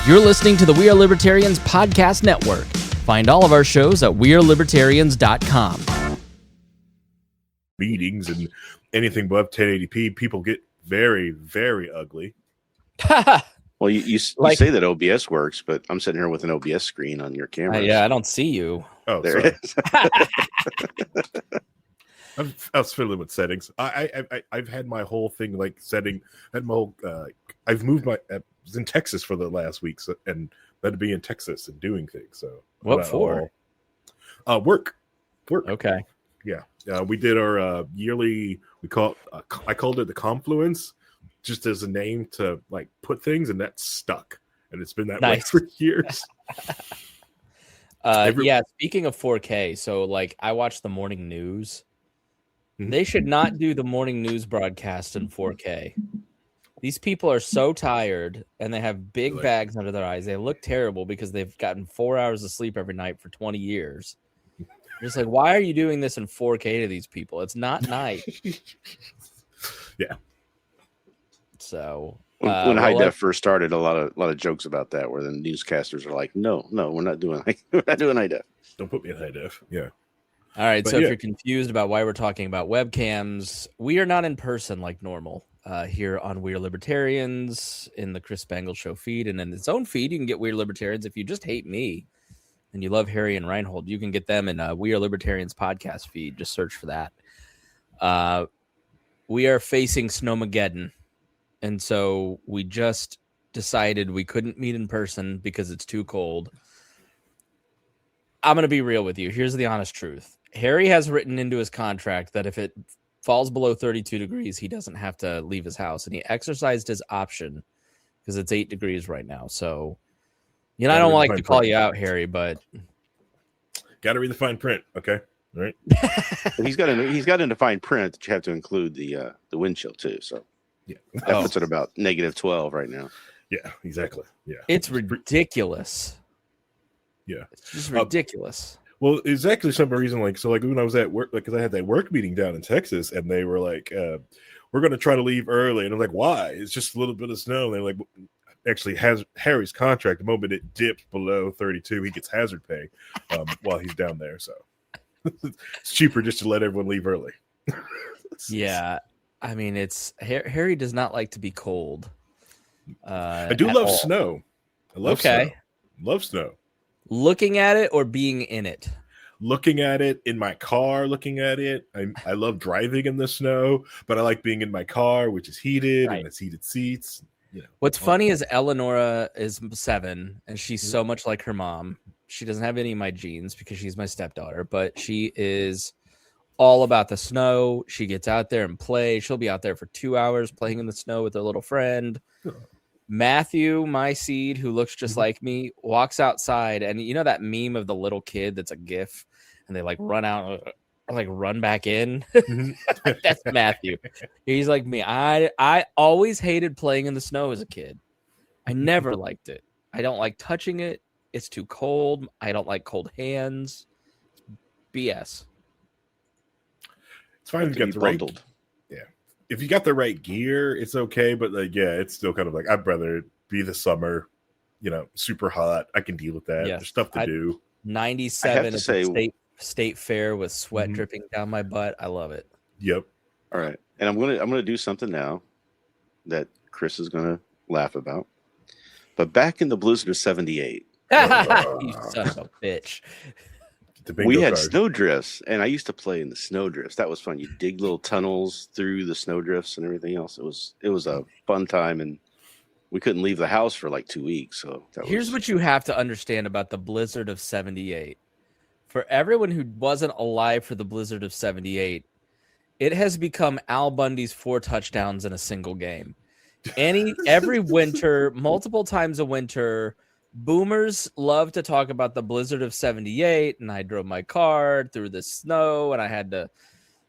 You're listening to the We Are Libertarians podcast network. Find all of our shows at wearelibertarians.com. Meetings and anything above 1080p, people get very, very ugly. Well, you say that OBS works, but I'm sitting here with an OBS screen on your camera. Yeah, I don't see you. Oh, there sorry. It is. I was fiddling with settings. I've had my whole thing like setting. I've moved my. I was in Texas for the last week, and had to be in Texas and doing things. So what for? Work. Okay. Yeah. We did our yearly. I called it the Confluence, just as a name to like put things, and that stuck, and it's been that way for years. Yeah. Speaking of 4K, so like I watch the morning news. They should not do the morning news broadcast in 4K. These people are so tired, and they have big bags under their eyes. They look terrible because they've gotten 4 hours of sleep every night for 20 years. Just like, why are you doing this in 4K to these people? It's not night. Yeah. So when high def first started, a lot of jokes about that, where the newscasters are like, "No, we're not doing high def. Don't put me in high def." Yeah. All right. So if you're confused about why we're talking about webcams, we are not in person like normal. Here on Weird Libertarians in the Chris Spangle Show feed, and in its own feed, you can get Weird Libertarians. If you just hate me and you love Harry and Rhinehold, you can get them in Weird Libertarians podcast feed. Just search for that. We are facing Snowmageddon, and so we just decided we couldn't meet in person because it's too cold. I'm going to be real with you. Here's the honest truth. Harry has written into his contract that if it falls below 32 degrees, he doesn't have to leave his house, and he exercised his option because it's 8 degrees right now. So, I don't like to call you out, Harry, but got to read the fine print, okay? All right. He's got in the fine print that you have to include the wind chill too. So yeah, that puts it about -12 right now. Yeah, exactly. Yeah, it's ridiculous. Yeah, it's just ridiculous. Well, it's actually some reason, like when I was at work, because I had that work meeting down in Texas, and they were like, "We're going to try to leave early," and I'm like, "Why?" It's just a little bit of snow. And they're like, "Actually, has Harry's contract. The moment it dips below 32, he gets hazard pay while he's down there. So it's cheaper just to let everyone leave early." Yeah, I mean, Harry does not like to be cold. I do love snow. I love snow. Love snow. Looking at it or being in it? Looking at it in my car, looking at it. I love driving in the snow, but I like being in my car, which is heated and it's heated seats. What's funny is Eleonora is 7, and she's so much like her mom. She doesn't have any of my genes because she's my stepdaughter, but she is all about the snow. She gets out there and plays. She'll be out there for 2 hours playing in the snow with her little friend. Matthew, my seed, who looks just like me, walks outside, and you know that meme of the little kid that's a GIF, and they like run out or like run back in. That's Matthew. He's like me. I always hated playing in the snow as a kid. I never liked it. I don't like touching it. It's too cold. I don't like cold hands. BS. It's fine if you got the right. Yeah, if you got the right gear, it's okay. But it's still kind of like I'd rather be the summer, super hot. I can deal with that. There's stuff to do. 97 at the state fair with sweat dripping down my butt. I love it. Yep. All right, and I'm gonna do something now that Chris is gonna laugh about. But back in the blizzard of '78, you son of a bitch. We had snowdrifts, and I used to play in the snowdrifts. That was fun. You dig little tunnels through the snowdrifts and everything else. It was a fun time, and we couldn't leave the house for like 2 weeks. So here's what you have to understand about the blizzard of '78. For everyone who wasn't alive for the blizzard of '78, it has become Al Bundy's 4 touchdowns in a single game. Every winter, multiple times a winter. Boomers love to talk about the blizzard of '78, and I drove my car through the snow, and I had to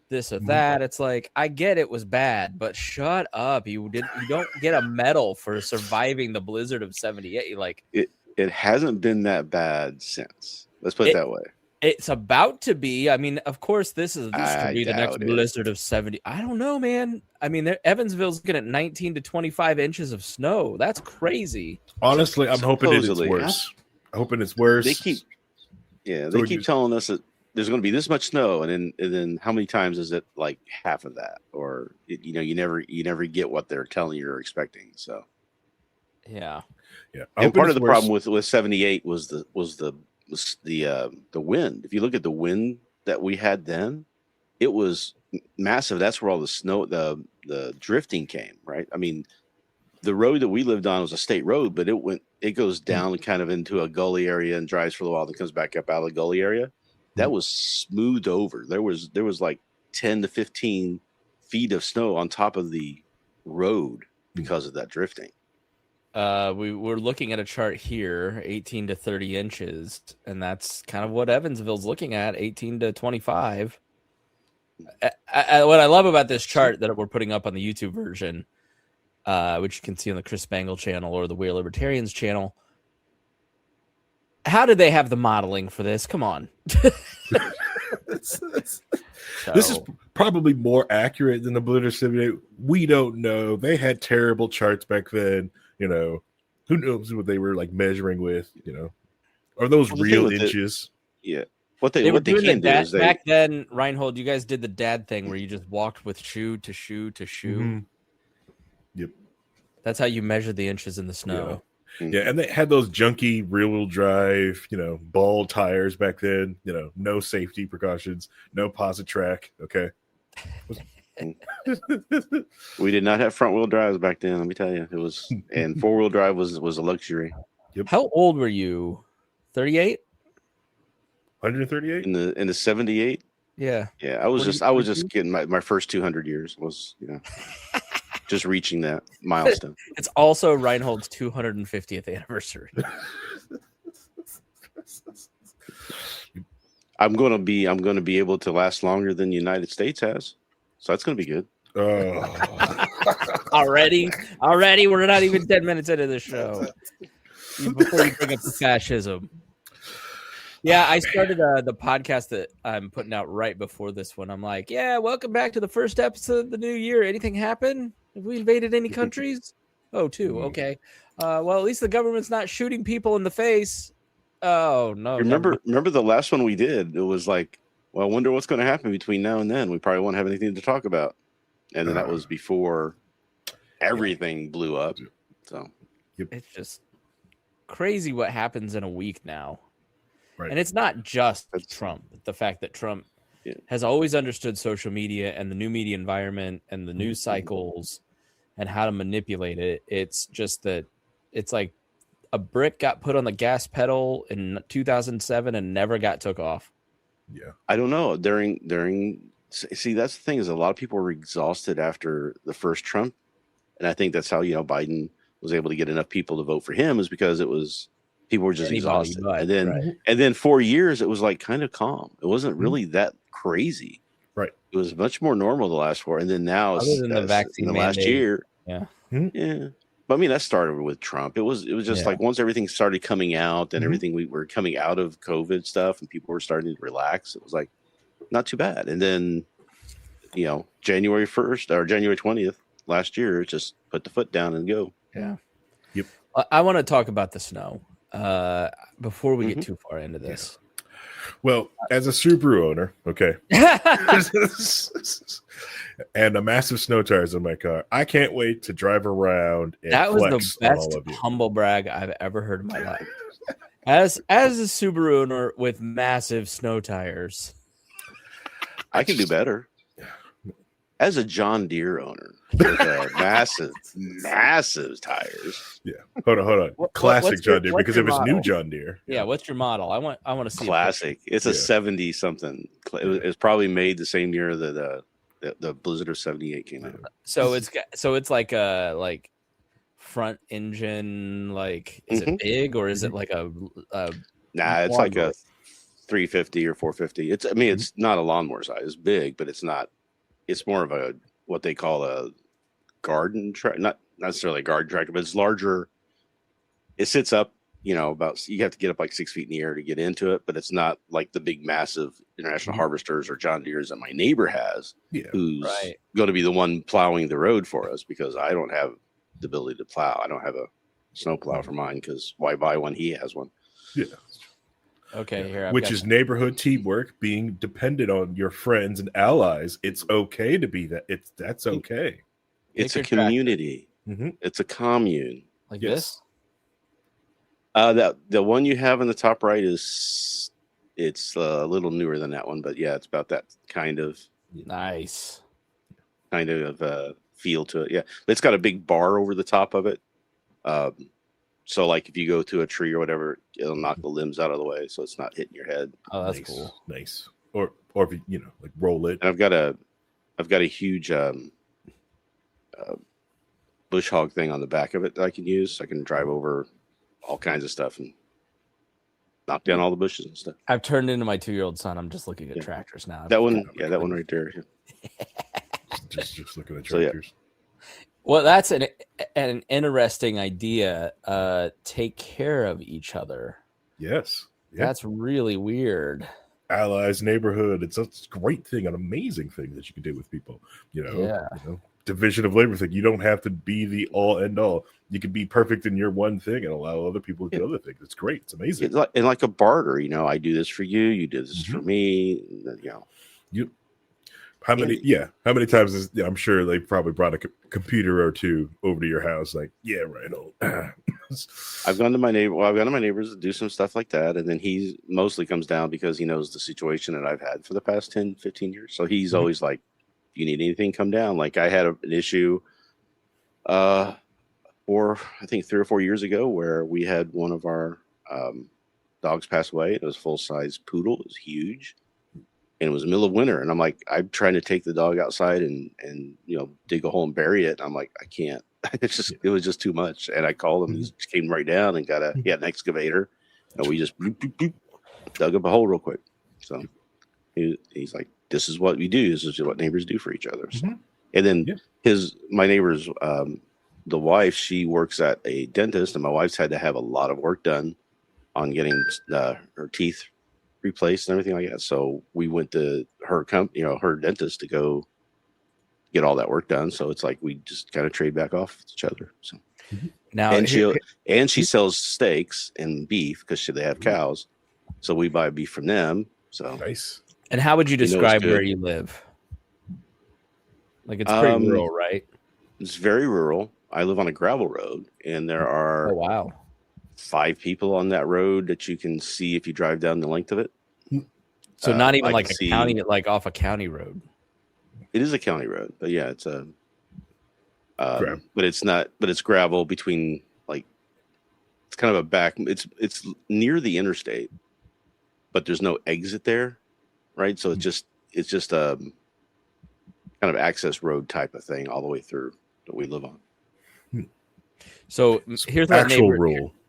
this or that. It's like, I get it was bad, but shut up. You don't get a medal for surviving the blizzard of '78. Like it hasn't been that bad since. Let's put it that way. It's about to be. I mean, of course, this could be the next doubt it. blizzard of 70. I don't know, man. I mean, Evansville's looking at 19 to 25 inches of snow. That's crazy. Honestly, I'm hoping it's Supposedly, worse. I'm hoping it's worse. They keep telling us that there's going to be this much snow, and then how many times is it like half of that, or you never get what they're telling you or expecting. So yeah. And part of the problem with 78 was the wind. If you look at the wind that we had then, it was massive. That's where all the snow, the drifting came, right? I mean, the road that we lived on was a state road, but it goes down kind of into a gully area and drives for a while, then comes back up out of the gully area. That was smoothed over. There was like 10 to 15 feet of snow on top of the road because of that drifting. We're looking at a chart here, 18 to 30 inches, and that's kind of what Evansville's looking at, 18 to 25. What I love about this chart that we're putting up on the YouTube version, which you can see on the Chris Spangle channel or the WAL Libertarians channel. How did they have the modeling for this? Come on. This is probably more accurate than the Blizzard 78. We don't know. They had terrible charts back then. Who knows what they were like measuring with, are those real inches? What they can do is back then, Rhinehold, you guys did the dad thing where you just walked with shoe to shoe to shoe. Mm-hmm. Yep. That's how you measure the inches in the snow. Yeah, and they had those junky rear-wheel drive, ball tires back then, no safety precautions, no posit track, okay? We did not have front-wheel drives back then, let me tell you. It was, and four-wheel drive was a luxury. Yep. How old were you? 38? 138? In the 78? Yeah. Yeah, I was just getting my first 200 years was, just reaching that milestone. It's also Rhinehold's 250th anniversary. I'm going to be able to last longer than the United States has. So that's going to be good. Already, we're not even 10 minutes into the show. Before you bring up the fascism. Yeah, I started the podcast that I'm putting out right before this one. I'm like, yeah, welcome back to the first episode of the new year. Anything happen? Have we invaded any countries? Oh, two. Okay. Well, at least the government's not shooting people in the face. Oh, no. Remember the last one we did? It was like, well, I wonder what's going to happen between now and then. We probably won't have anything to talk about. And then that was before everything blew up. So it's just crazy what happens in a week now. Right. And it's not just Trump. The fact that Trump has always understood social media and the new media environment and the news cycles and how to manipulate it. It's just that it's like a brick got put on the gas pedal in 2007 and never got took off. Yeah. I don't know. See, that's the thing is a lot of people were exhausted after the first Trump. And I think that's how, Biden was able to get enough people to vote for him is because people were just exhausted. And then 4 years, it was like kind of calm. It wasn't really that crazy. Right. It was much more normal the last 4. And then now, other than the vaccine in the last year. Yeah. Yeah. But I mean, that started with Trump. It was just like once everything started coming out and everything, we were coming out of COVID stuff and people were starting to relax. It was like not too bad. And then, January 1st or January 20th last year, just put the foot down and go. Yeah. Yep. I want to talk about the snow before we get too far into this. Well, as a Subaru owner, okay, and a massive snow tires in my car, I can't wait to drive around. And that was flex the on all best of you. humble brag I've ever heard in my life. As a Subaru owner with massive snow tires, I can do better. As a John Deere owner with massive tires. Yeah, hold on. Classic John Deere, because if it's new model? John Deere. Yeah, what's your model? I want to see classic. It's a 70 something. It's probably made the same year that the Blizzard of 78 came out. So it's like a front engine. Like, is it big or is it like a Nah, it's like a 350 or 450. It's not a lawnmower size. It's big, but it's not. It's more of a what they call a garden tractor, not necessarily a garden tractor, but it's larger. It sits up, about, you have to get up like 6 feet in the air to get into it, but it's not like the big massive International Harvesters or John Deere's that my neighbor has, who's going to be the one plowing the road for us, because I don't have the ability to plow. I don't have a snow plow for mine, because why buy one? He has one. Yeah. Okay, here. Which is neighborhood teamwork, being dependent on your friends and allies. It's okay to be that. That's okay. It's a community. It's a commune. Like this? The one you have in the top right it's a little newer than that one, but yeah, it's about that kind of feel to it. Yeah, it's got a big bar over the top of it. So like if you go to a tree or whatever, it'll knock the limbs out of the way, so it's not hitting your head. Oh, that's cool. Nice. Or if you like roll it. And I've got a huge bush hog thing on the back of it that I can use. So I can drive over all kinds of stuff and knock down all the bushes and stuff. I've turned into my 2-year-old son. I'm just looking at tractors now. That one, that one right there. just looking at tractors. Well, that's an interesting idea. Take care of each other. Yes. Yeah. That's really weird. Allies, neighborhood. It's a great thing, an amazing thing that you can do with people. Division of labor thing. You don't have to be the all end all. You can be perfect in your one thing and allow other people to do other things. It's great. It's amazing. And like a barter, I do this for you. You do this for me. How many times is, I'm sure they probably brought a computer or two over to your house. Like, yeah, Rhinehold. I've gone to my neighbors to do some stuff like that. And then he mostly comes down because he knows the situation that I've had for the past 10, 15 years. So he's always like, if you need anything, come down. Like I had an issue, I think 3 or 4 years ago, where we had one of our dogs pass away. It was a full-size poodle. It was huge. And it was the middle of winter, and I'm like, I'm trying to take the dog outside and dig a hole and bury it. I'm like, I can't. It was just too much. And I called him. He just came right down and he had an excavator, and we just dug up a hole real quick. So he's like, this is what we do. This is what neighbors do for each other. So. And then my neighbor's the wife, she works at a dentist, and my wife's had to have a lot of work done on getting her teeth replaced and everything like that. So we went to her her dentist to go get all that work done. So it's like we just kind of trade back off with each other. So now, and she sells steaks and beef because they have cows. So we buy beef from them. So nice. And how would you describe where you live? Like it's pretty rural, right? It's very rural. I live on a gravel road, and there are 5 people on that road that you can see if you drive down the length of it. So not even like a county, like off a county road. It is a county road, but yeah, it's a. But it's not. But it's gravel between it's kind of a back. It's near the interstate, but there's no exit there, right? So it's just a kind of access road type of thing all the way through that we live on. So here's what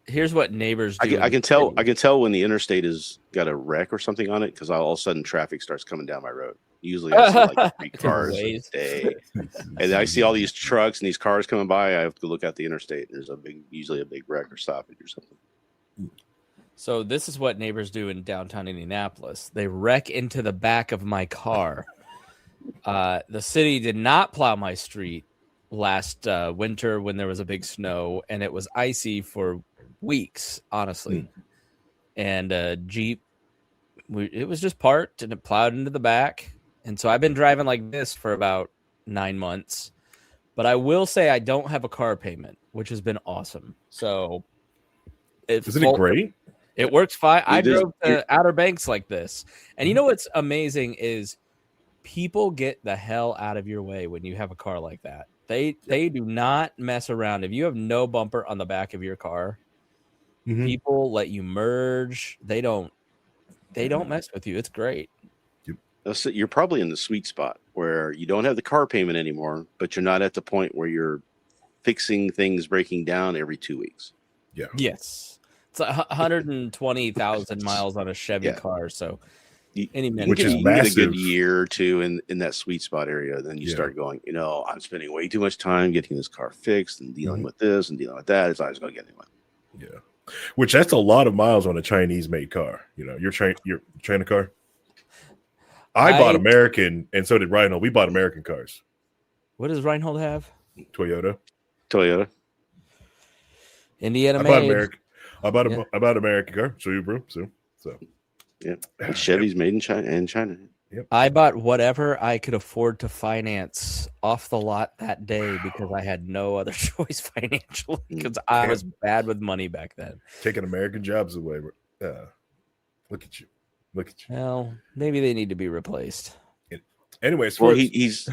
here's what neighbors do. I can tell when the interstate has got a wreck or something on it, because all of a sudden traffic starts coming down my road. Usually I see like 3 cars a day, and I see all these trucks and these cars coming by. I have to look at the interstate, and there's usually a big wreck or stoppage or something. So this is what neighbors do in downtown Indianapolis. They wreck into the back of my car. The city did not plow my street last winter when there was a big snow, and it was icy for weeks, honestly. And Jeep, it was just parked and it plowed into the back. And so I've been driving like this for about 9 months. But I will say I don't have a car payment, which has been awesome. So isn't it great? It works fine. I drove to Outer Banks like this. And you know what's amazing is people get the hell out of your way when you have a car like that. They do not mess around. If you have no bumper on the back of your car, people let you merge. They don't mess with you. It's great. So you're probably in the sweet spot where you don't have the car payment anymore, but you're not at the point where you're fixing things breaking down every 2 weeks. Yeah. Yes. It's 120,000 miles on a Chevy car. So any minute, which is you massive. Get a good year or two in that sweet spot area. Then you start going, I'm spending way too much time getting this car fixed and dealing with this and dealing with that. It's always going to get anyone. Yeah. Which that's a lot of miles on a Chinese-made car. You know, your China car. I bought American, and so did Rhinehold. We bought American cars. What does Rhinehold have? Toyota. Indiana made. I bought American car. Subaru. So. Yeah. And Chevy's made in China. Yep. I bought whatever I could afford to finance off the lot that day because I had no other choice financially because I was bad with money back then. Taking American jobs away. Look at you. Well, maybe they need to be replaced. Anyways, well, he's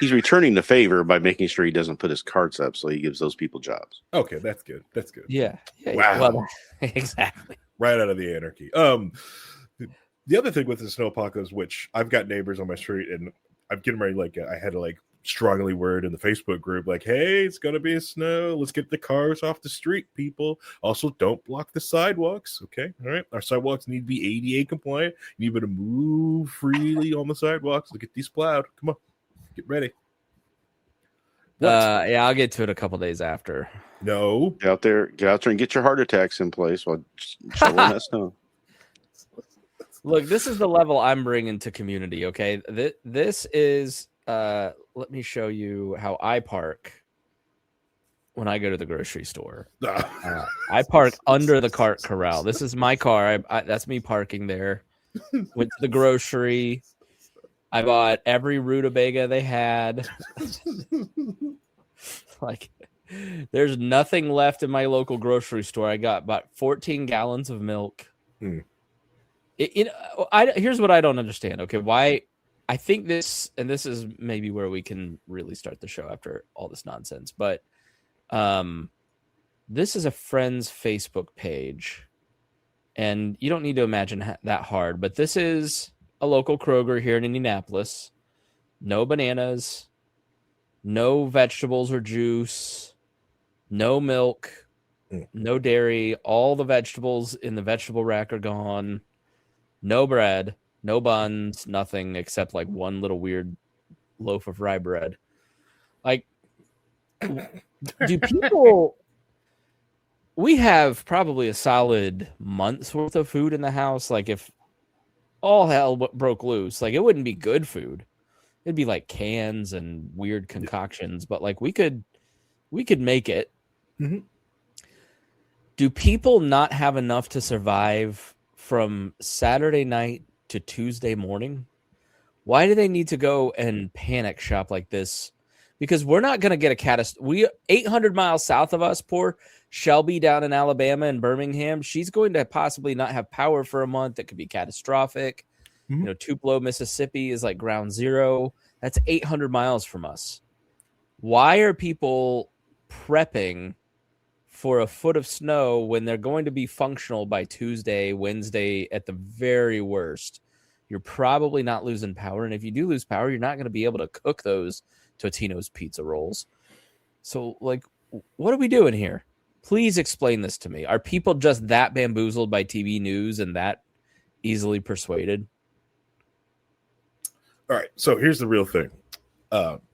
returning the favor by making sure he doesn't put his carts up, so he gives those people jobs. Okay, that's good. Yeah. Wow. Well, exactly. Right out of the anarchy. The other thing with the snowpocalypse, which I've got neighbors on my street, and I'm getting ready. Like I had to strongly word in the Facebook group, like, "Hey, it's gonna be a snow. Let's get the cars off the street, people. Also, don't block the sidewalks. Okay, all right. Our sidewalks need to be ADA compliant. You need to move freely on the sidewalks. Look at these plowed. Come on, get ready." Yeah, I'll get to it a couple days after. No, get out there and get your heart attacks in place while shoveling that snow. Look, this is the level I'm bringing to community. Okay, this is. Let me show you how I park when I go to the grocery store. I park under the cart corral. This is my car. That's me parking there. Went to the grocery. I bought every rutabaga they had. There's nothing left in my local grocery store. I got about 14 gallons of milk. Here's what I don't understand. Okay, why? I think this is maybe where we can really start the show after all this nonsense. But this is a friend's Facebook page, and you don't need to imagine that hard. But this is a local Kroger here in Indianapolis. No bananas, no vegetables or juice, no milk, no dairy. All the vegetables in the vegetable rack are gone. No bread. No buns, nothing except one little weird loaf of rye bread. Do people... We have probably a solid month's worth of food in the house. If all hell broke loose, it wouldn't be good food. It'd be cans and weird concoctions, but we could make it. Mm-hmm. Do people not have enough to survive from Saturday night to Tuesday morning? Why do they need to go and panic shop like this? Because we're not going to get a catastrophe. 800 miles south of us, poor Shelby down in Alabama and Birmingham, she's going to possibly not have power for a month. That could be catastrophic. Mm-hmm. Tupelo, Mississippi is ground zero. That's 800 miles from us. Why are people prepping for a foot of snow when they're going to be functional by Tuesday, Wednesday at the very worst? You're probably not losing power. And if you do lose power, you're not going to be able to cook those Totino's pizza rolls. So, what are we doing here? Please explain this to me. Are people just that bamboozled by TV news and that easily persuaded? All right. So here's the real thing.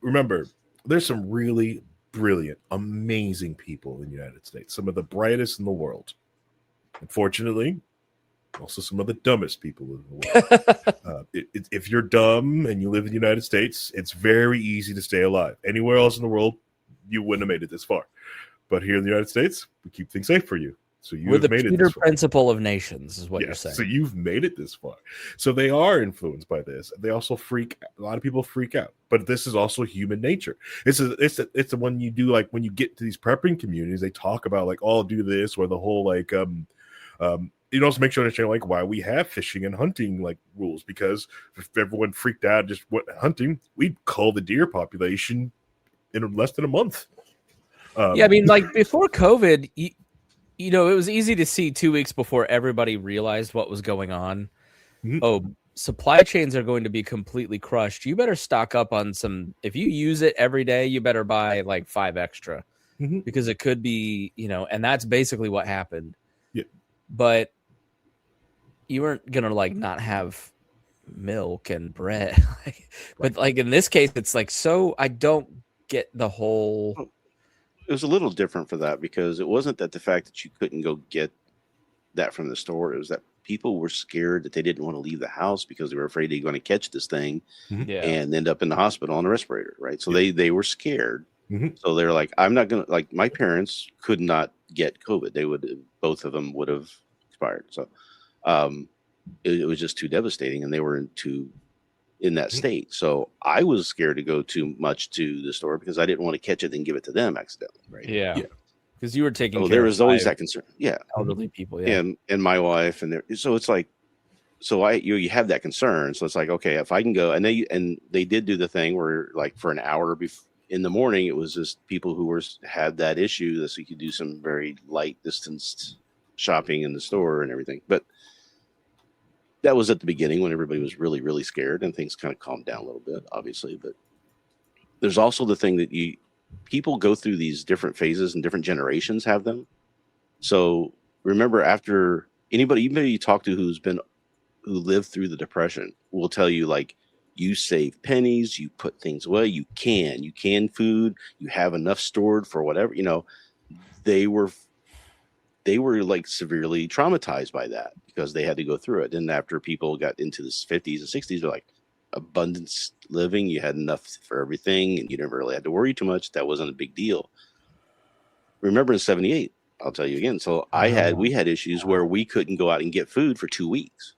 Remember, there's some really brilliant, amazing people in the United States, some of the brightest in the world. Unfortunately, also some of the dumbest people in the world. If you're dumb and you live in the United States, it's very easy to stay alive. Anywhere else in the world, you wouldn't have made it this far. But here in the United States, we keep things safe for you. So you have made it this far. Principle of nations is what you're saying. So you've made it this far. So they are influenced by this. They also a lot of people freak out. But this is also human nature. It's the one you do when you get to these prepping communities, they talk about oh, do this, or the whole you also make sure to understand why we have fishing and hunting rules, because if everyone freaked out just went hunting, we'd cull the deer population in less than a month. Before COVID, it was easy to see 2 weeks before everybody realized what was going on. Mm-hmm. Oh, supply chains are going to be completely crushed. You better stock up on some. If you use it every day, you better buy 5 extra, mm-hmm. because it could be, and that's basically what happened. Yeah. But you weren't going to not have milk and bread. But in this case, it's so I don't get the whole. It was a little different for that, because it wasn't that the fact that you couldn't go get that from the store. It was that people were scared that they didn't want to leave the house because they were afraid they were going to catch this thing and end up in the hospital on a respirator, right? So they were scared. So they're like, I'm not going to, like, my parents could not get COVID. Both of them would have expired. So it was just too devastating, and they were in that state. So I was scared to go too much to the store because I didn't want to catch it and give it to them accidentally, right? Yeah. Because you were taking care there was always that concern. Yeah. Elderly people. Yeah. And my wife, and so it's like, so you have that concern. So it's like, okay, if I can go, and they did do the thing where, like, for an hour in the morning, it was just people who had that issue, so you could do some very light distanced shopping in the store and everything. But that was at the beginning when everybody was really, really scared, and things kind of calmed down a little bit, obviously. But there's also the thing that people go through these different phases, and different generations have them. So remember, after anybody you talk to who lived through the Depression will tell you, like, you save pennies, you put things away, you can food, you have enough stored for whatever, they were like severely traumatized by that because they had to go through it. And after people got into the 50s and 60s, they're like, abundance living, you had enough for everything, and you never really had to worry too much. That wasn't a big deal. Remember in 78, I'll tell you again. So we had issues where we couldn't go out and get food for 2 weeks.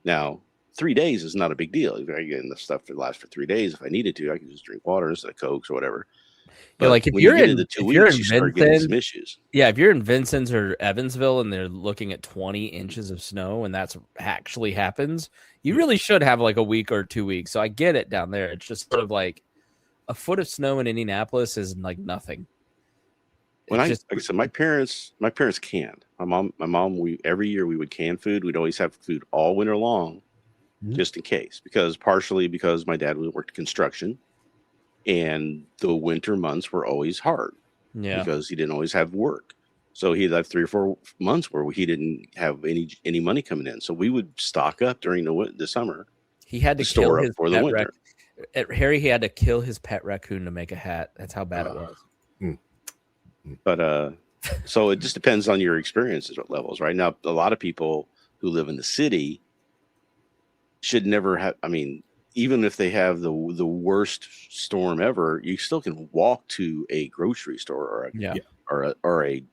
Now, 3 days is not a big deal. If I get enough stuff to last for 3 days, if I needed to, I could just drink water instead of Cokes or whatever. But like if you're in 2 weeks, you start getting some issues. Yeah, if you're in Vincennes or Evansville and they're looking at 20 inches of snow and that's actually happens, you really should have like a week or 2 weeks. So I get it down there. It's just sort of like a foot of snow in Indianapolis is like nothing. Like I said, my parents canned. My mom, every year we would can food. We'd always have food all winter long, just in case. Partially because my dad worked construction, and the winter months were always hard. Yeah, because he didn't always have work. So he'd have 3 or 4 months where he didn't have any money coming in. So we would stock up during the summer. He had to kill his for the winter. Harry, he had to kill his pet raccoon to make a hat. That's how bad it was. But so it just depends on your experiences levels. Right now, a lot of people who live in the city should never have. I mean, even if they have the worst storm ever, you still can walk to a grocery store or a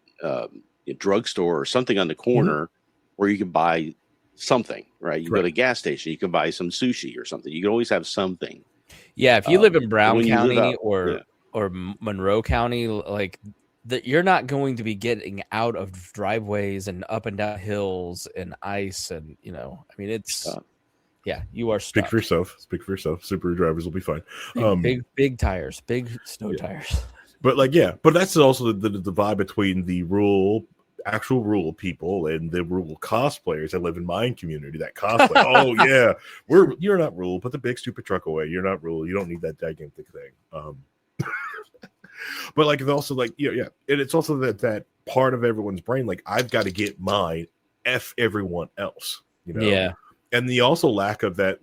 drugstore or something on the corner where you can buy something. Right, you go to a gas station, you can buy some sushi or something. You can always have something. Yeah, if you live in Brown County or Monroe County, like. That you're not going to be getting out of driveways and up and down hills and ice, and I mean, it's you are stuck. Speak for yourself. Super drivers will be fine. Big tires, big snow tires. But but that's also the divide between the actual rural people and the rural cosplayers that live in my community. That cosplay. Oh yeah, you're not rural. Put the big stupid truck away. You're not rural. You don't need that gigantic thing. But like it's also like and it's also that part of everyone's brain, like I've got to get mine, F everyone else, and the also lack of that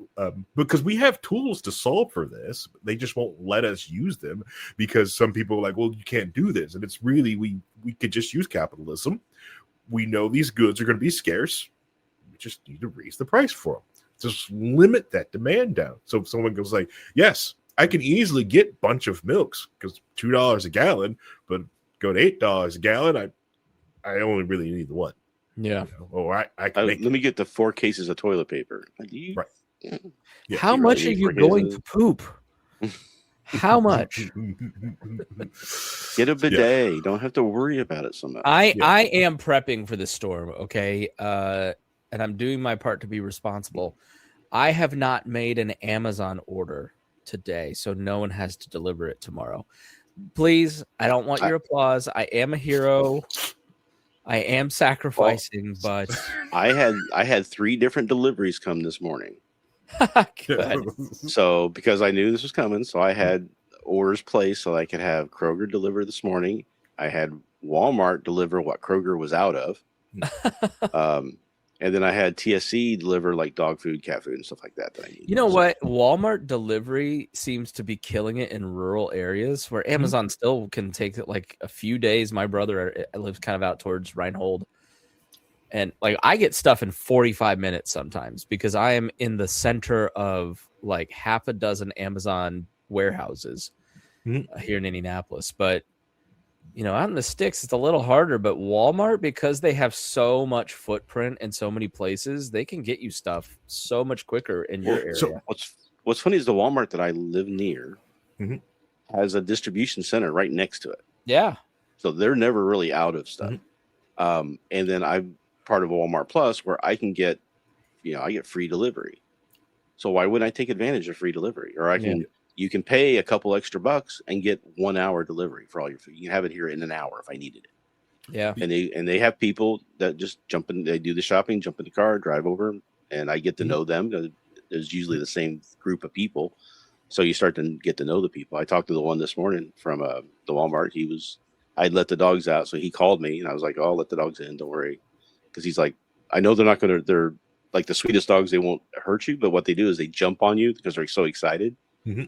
because we have tools to solve for this, they just won't let us use them because some people are like, well, you can't do this, and it's really we could just use capitalism. We know these goods are going to be scarce. We just need to raise the price for them. Just limit that demand down. So if someone goes like, yes, I can easily get a bunch of milks because $2 a gallon, but go to $8 a gallon. I only really need the one. Yeah. I can let me get the 4 cases of toilet paper. Right. Yeah. How much are you going to poop? How much? Get a bidet. You don't have to worry about it so much. I am prepping for the storm. Okay. And I'm doing my part to be responsible. I have not made an Amazon order today, so no one has to deliver it tomorrow. Please, I don't want your applause. I am a hero. I am sacrificing, but I had 3 different deliveries come this morning. So because I knew this was coming, so I had orders placed so I could have Kroger deliver this morning. I had Walmart deliver what Kroger was out of. And then I had TSC deliver like dog food, cat food, and stuff like that I need. You know what? Walmart delivery seems to be killing it in rural areas where Amazon still can take like a few days. My brother lives kind of out towards Rhinehold. And like I get stuff in 45 minutes sometimes because I am in the center of like half a dozen Amazon warehouses here in Indianapolis. But you know, out in the sticks, it's a little harder. But Walmart, because they have so much footprint in so many places, they can get you stuff so much quicker in your area. So what's funny is the Walmart that I live near has a distribution center right next to it. Yeah. So they're never really out of stuff. And then I'm part of Walmart Plus where I can get, I get free delivery. So why wouldn't I take advantage of free delivery? Or you can pay a couple extra bucks and get 1 hour delivery for all your food. You can have it here in an hour if I needed it. Yeah. And they have people that just jump in, they do the shopping, jump in the car, drive over, and I get to know them. There's usually the same group of people. So you start to get to know the people. I talked to the one this morning from the Walmart. I'd let the dogs out. So he called me and I was like, oh, I'll let the dogs in. Don't worry. Because he's like, I know they're like the sweetest dogs. They won't hurt you. But what they do is they jump on you because they're so excited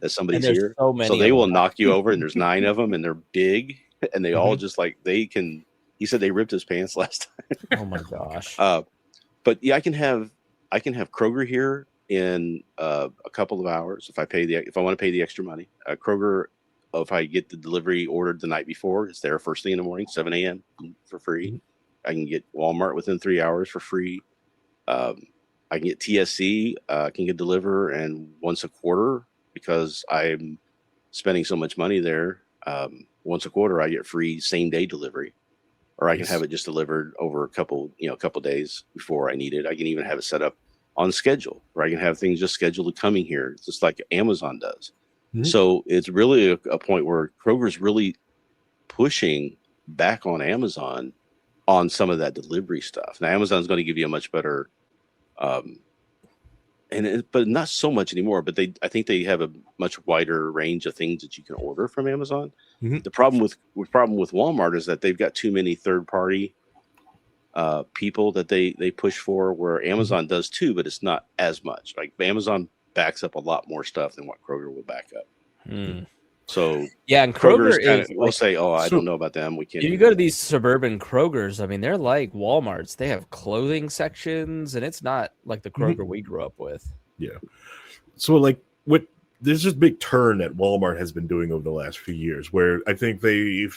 that somebody's here. So they will knock you over, and there's 9 of them, and they're big, and they all just like, he said they ripped his pants last time. Oh my gosh. But yeah, I can have Kroger here in a couple of hours if I want to pay the extra money. Kroger, if I get the delivery ordered the night before, it's there first thing in the morning, 7 a.m. for free. I can get Walmart within 3 hours for free. I can get TSC, can get deliver, and once a quarter, because I'm spending so much money there, once a quarter I get free same day delivery, or I can have it just delivered over a couple days before I need it. I can even have it set up on schedule, where I can have things just scheduled coming here, just like Amazon does. So it's really a point where Kroger's really pushing back on Amazon on some of that delivery stuff. Now Amazon's going to give you a much better, but not so much anymore. But I think they have a much wider range of things that you can order from Amazon. The problem with Walmart is that they've got too many third party people that they push for, where Amazon does too, but it's not as much. Like Amazon backs up a lot more stuff than what Kroger will back up. So yeah, and Kroger we'll say, oh, I don't know about them. We can't. You go to these suburban Krogers. I mean, they're like Walmarts. They have clothing sections, and it's not like the Kroger we grew up with. Yeah. So like there's this big turn that Walmart has been doing over the last few years, where I think they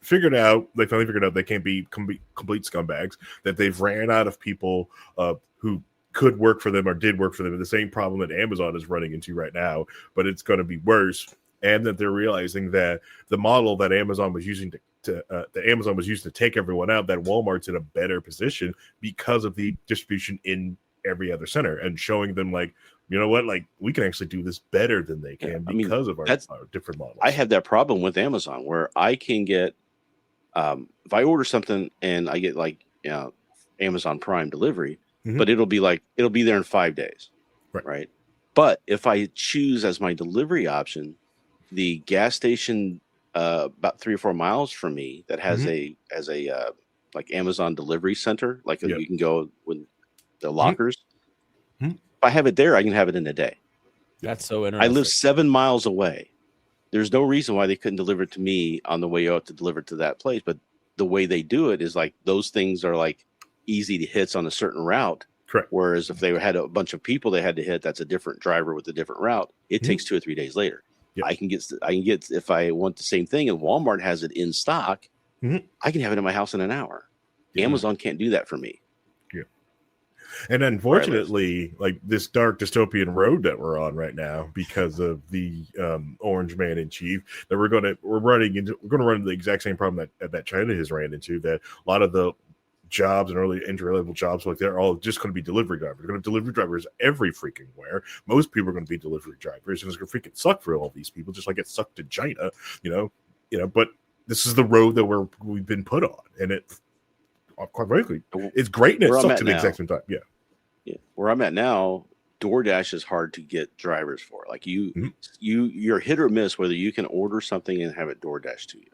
finally figured out they can't be complete scumbags, that they've ran out of people who could work for them or did work for them. The same problem that Amazon is running into right now, but it's going to be worse. And that they're realizing that the model that Amazon was using to take everyone out, that Walmart's in a better position because of the distribution in every other center, and showing them like, you know what, like we can actually do this better than they can because of our different models. I have that problem with Amazon where I can get, if I order something and I get like, Amazon Prime delivery, but it'll be there in 5 days. Right. But if I choose as my delivery option the gas station about 3 or 4 miles from me that has a like Amazon delivery center, like you can go with the lockers. If I have it there, I can have it in a day. That's so interesting. I live 7 miles away. There's no reason why they couldn't deliver it to me on the way out to deliver it to that place. But the way they do it is like those things are like easy to hits on a certain route. Correct. Whereas if they had a bunch of people they had to hit, that's a different driver with a different route. It takes 2 or 3 days later. Yep. I can get if I want the same thing and Walmart has it in stock, I can have it in my house in an hour. Amazon can't do that for me. Yeah. And unfortunately, like this dark dystopian road that we're on right now, because of the orange man in chief, that we're going to run into the exact same problem that China has ran into, that a lot of the jobs and early entry-level jobs, like they're all just going to be delivery drivers. They're going to have delivery drivers every freaking where. Most people are going to be delivery drivers, and it's going to freaking suck for all these people, just like it sucked in China, But this is the road that we've been put on, and it, quite frankly, it's great, and it sucks at the exact same time. Yeah. Where I'm at now, DoorDash is hard to get drivers for. Like you're hit or miss whether you can order something and have it DoorDash to you.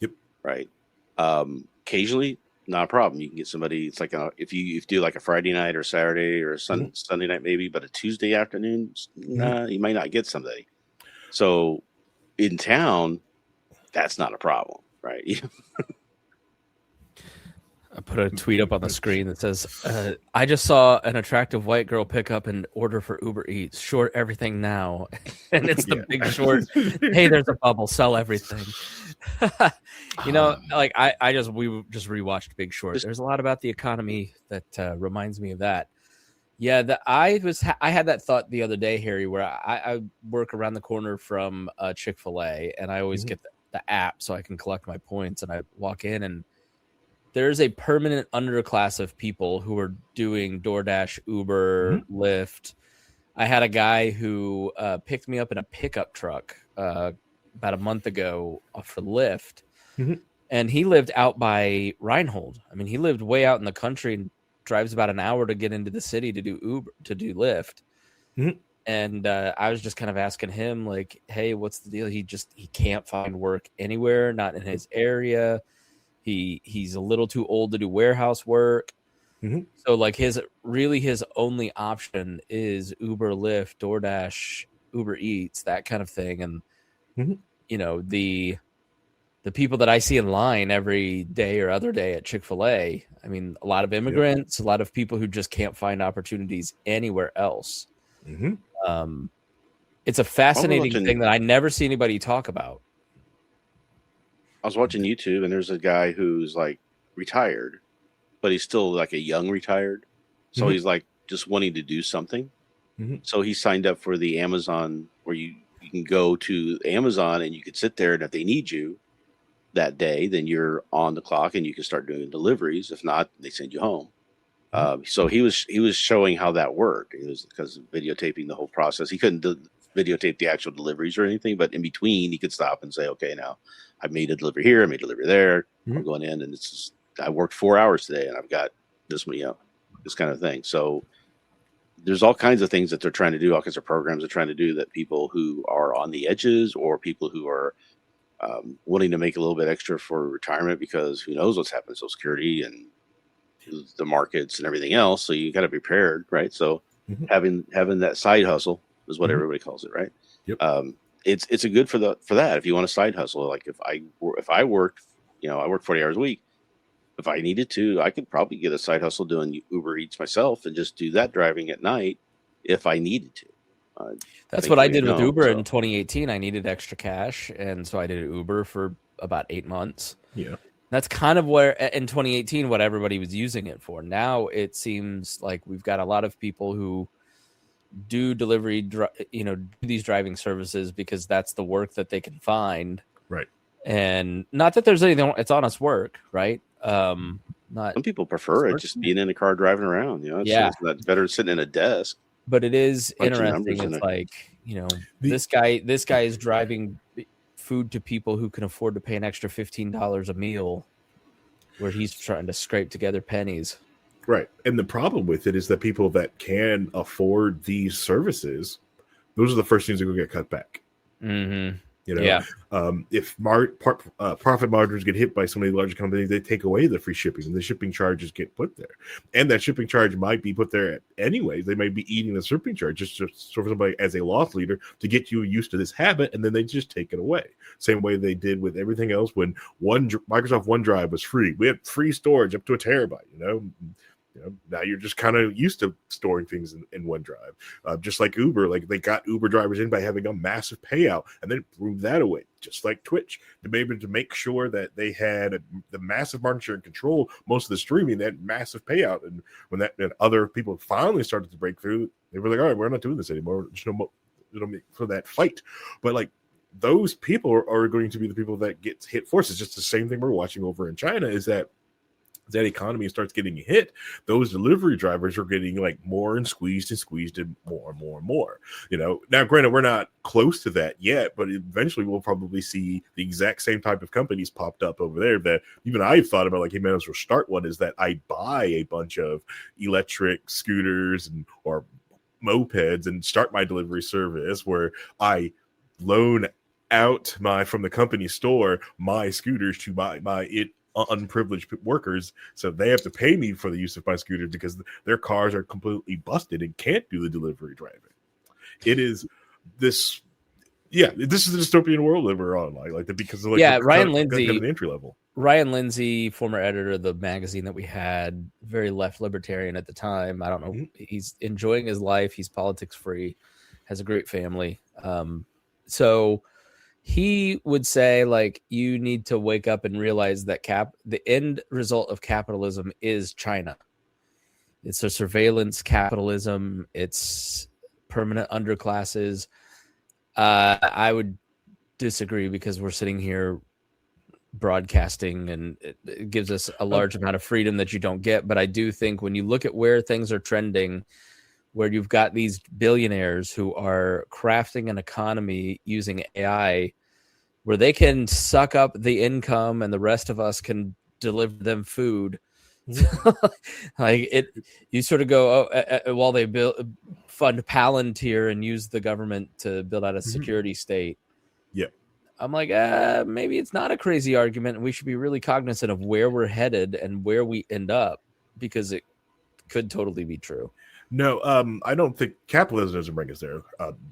Yep. Right. Occasionally, not a problem. You can get somebody. It's like if you do like a Friday night or Saturday or Sunday night maybe, but a Tuesday afternoon, you might not get somebody. So in town, that's not a problem, right? I put a tweet up on the screen that says, I just saw an attractive white girl pick up an order for Uber Eats. Short everything now. And it's the Big Short. Hey, there's a bubble. Sell everything. We just rewatched Big Short. There's a lot about the economy that reminds me of that. Yeah, I had that thought the other day, Harry, where I work around the corner from Chick-fil-A, and I always get the app so I can collect my points, and I walk in, and there's a permanent underclass of people who are doing DoorDash, Uber, Lyft. I had a guy who picked me up in a pickup truck about a month ago for Lyft, and he lived out by Rhinehold. I mean, he lived way out in the country and drives about an hour to get into the city to do Lyft. And I was just kind of asking him, like, hey, what's the deal? He can't find work anywhere, not in his area. He's a little too old to do warehouse work. So like his only option is Uber, Lyft, DoorDash, Uber Eats, that kind of thing. And the people that I see in line every day or other day at Chick-fil-A, I mean, a lot of immigrants, a lot of people who just can't find opportunities anywhere else. It's a fascinating thing that I never see anybody talk about. I was watching YouTube, and there's a guy who's like retired, but he's still like a young retired. So he's like just wanting to do something. So he signed up for the Amazon, where you can go to Amazon and you could sit there, and if they need you that day, then you're on the clock and you can start doing deliveries. If not, they send you home. So he was showing how that worked. It was because of videotaping the whole process. He couldn't videotape the actual deliveries or anything, but in between he could stop and say, okay, now I made a delivery here, I made a delivery there. I'm going in, and I worked 4 hours today, and I've got this kind of thing. So there's all kinds of things that they're trying to do, all kinds of programs they're trying to do that people who are on the edges, or people who are wanting to make a little bit extra for retirement, because who knows what's happening to Social Security and the markets and everything else. So you got to be prepared, right? So having that side hustle is what everybody calls it, right? It's a good for that. If you want a side hustle, like if I worked, I worked 40 hours a week. If I needed to, I could probably get a side hustle doing Uber Eats myself and just do that driving at night if I needed to. That's what I did with Uber in 2018. I needed extra cash, and so I did Uber for about 8 months. Yeah. That's kind of where in 2018 what everybody was using it for. Now it seems like we've got a lot of people who do delivery, do these driving services because that's the work that they can find. Right. And not that there's anything, it's honest work, right? Some people prefer it just being in a car driving around. It's better than sitting in a desk. But it is interesting. It's like, this guy is driving food to people who can afford to pay an extra $15 a meal, where he's trying to scrape together pennies. Right. And the problem with it is that people that can afford these services, those are the first things that will get cut back. If profit margins get hit by some of the larger companies, they take away the free shipping, and the shipping charges get put there. And that shipping charge might be put there anyways. They might be eating the shipping charge just for somebody as a loss leader to get you used to this habit, and then they just take it away. Same way they did with everything else when Microsoft OneDrive was free. We had free storage up to a terabyte, now you're just kind of used to storing things in OneDrive. Just like Uber, like they got Uber drivers in by having a massive payout and then threw that away. Just like Twitch, to be able to make sure that they had the massive market share and control most of the streaming, that massive payout. And when other people finally started to break through, they were like, all right, we're not doing this anymore. There's no more for that fight. But like those people are going to be the people that get hit first. It's just the same thing we're watching over in China, is that economy starts getting hit, those delivery drivers are getting like more and squeezed and more and more and more. Now granted, we're not close to that yet, but eventually we'll probably see the exact same type of companies popped up over there that even I've thought about, like, hey man, we'll start one, is that I buy a bunch of electric scooters or mopeds and start my delivery service where I loan out from the company store my scooters to my unprivileged workers, so they have to pay me for the use of my scooter because their cars are completely busted and can't do the delivery driving. It is this is the dystopian world that we're on, because of Ryan Lindsay, the entry level. Ryan Lindsay, former editor of the magazine that we had, very left libertarian at the time. I don't know. He's enjoying his life. He's politics free, has a great family. So he would say, like, you need to wake up and realize that the end result of capitalism is China. It's a surveillance capitalism. It's permanent underclasses. I would disagree because we're sitting here broadcasting and it gives us a large amount of freedom that you don't get. But I do think when you look at where things are trending, where you've got these billionaires who are crafting an economy using AI, where they can suck up the income and the rest of us can deliver them food. Like it, you sort of go, while they fund Palantir and use the government to build out a security state. Yeah. I'm like, maybe it's not a crazy argument, and we should be really cognizant of where we're headed and where we end up, because it could totally be true. No, I don't think capitalism doesn't bring us there.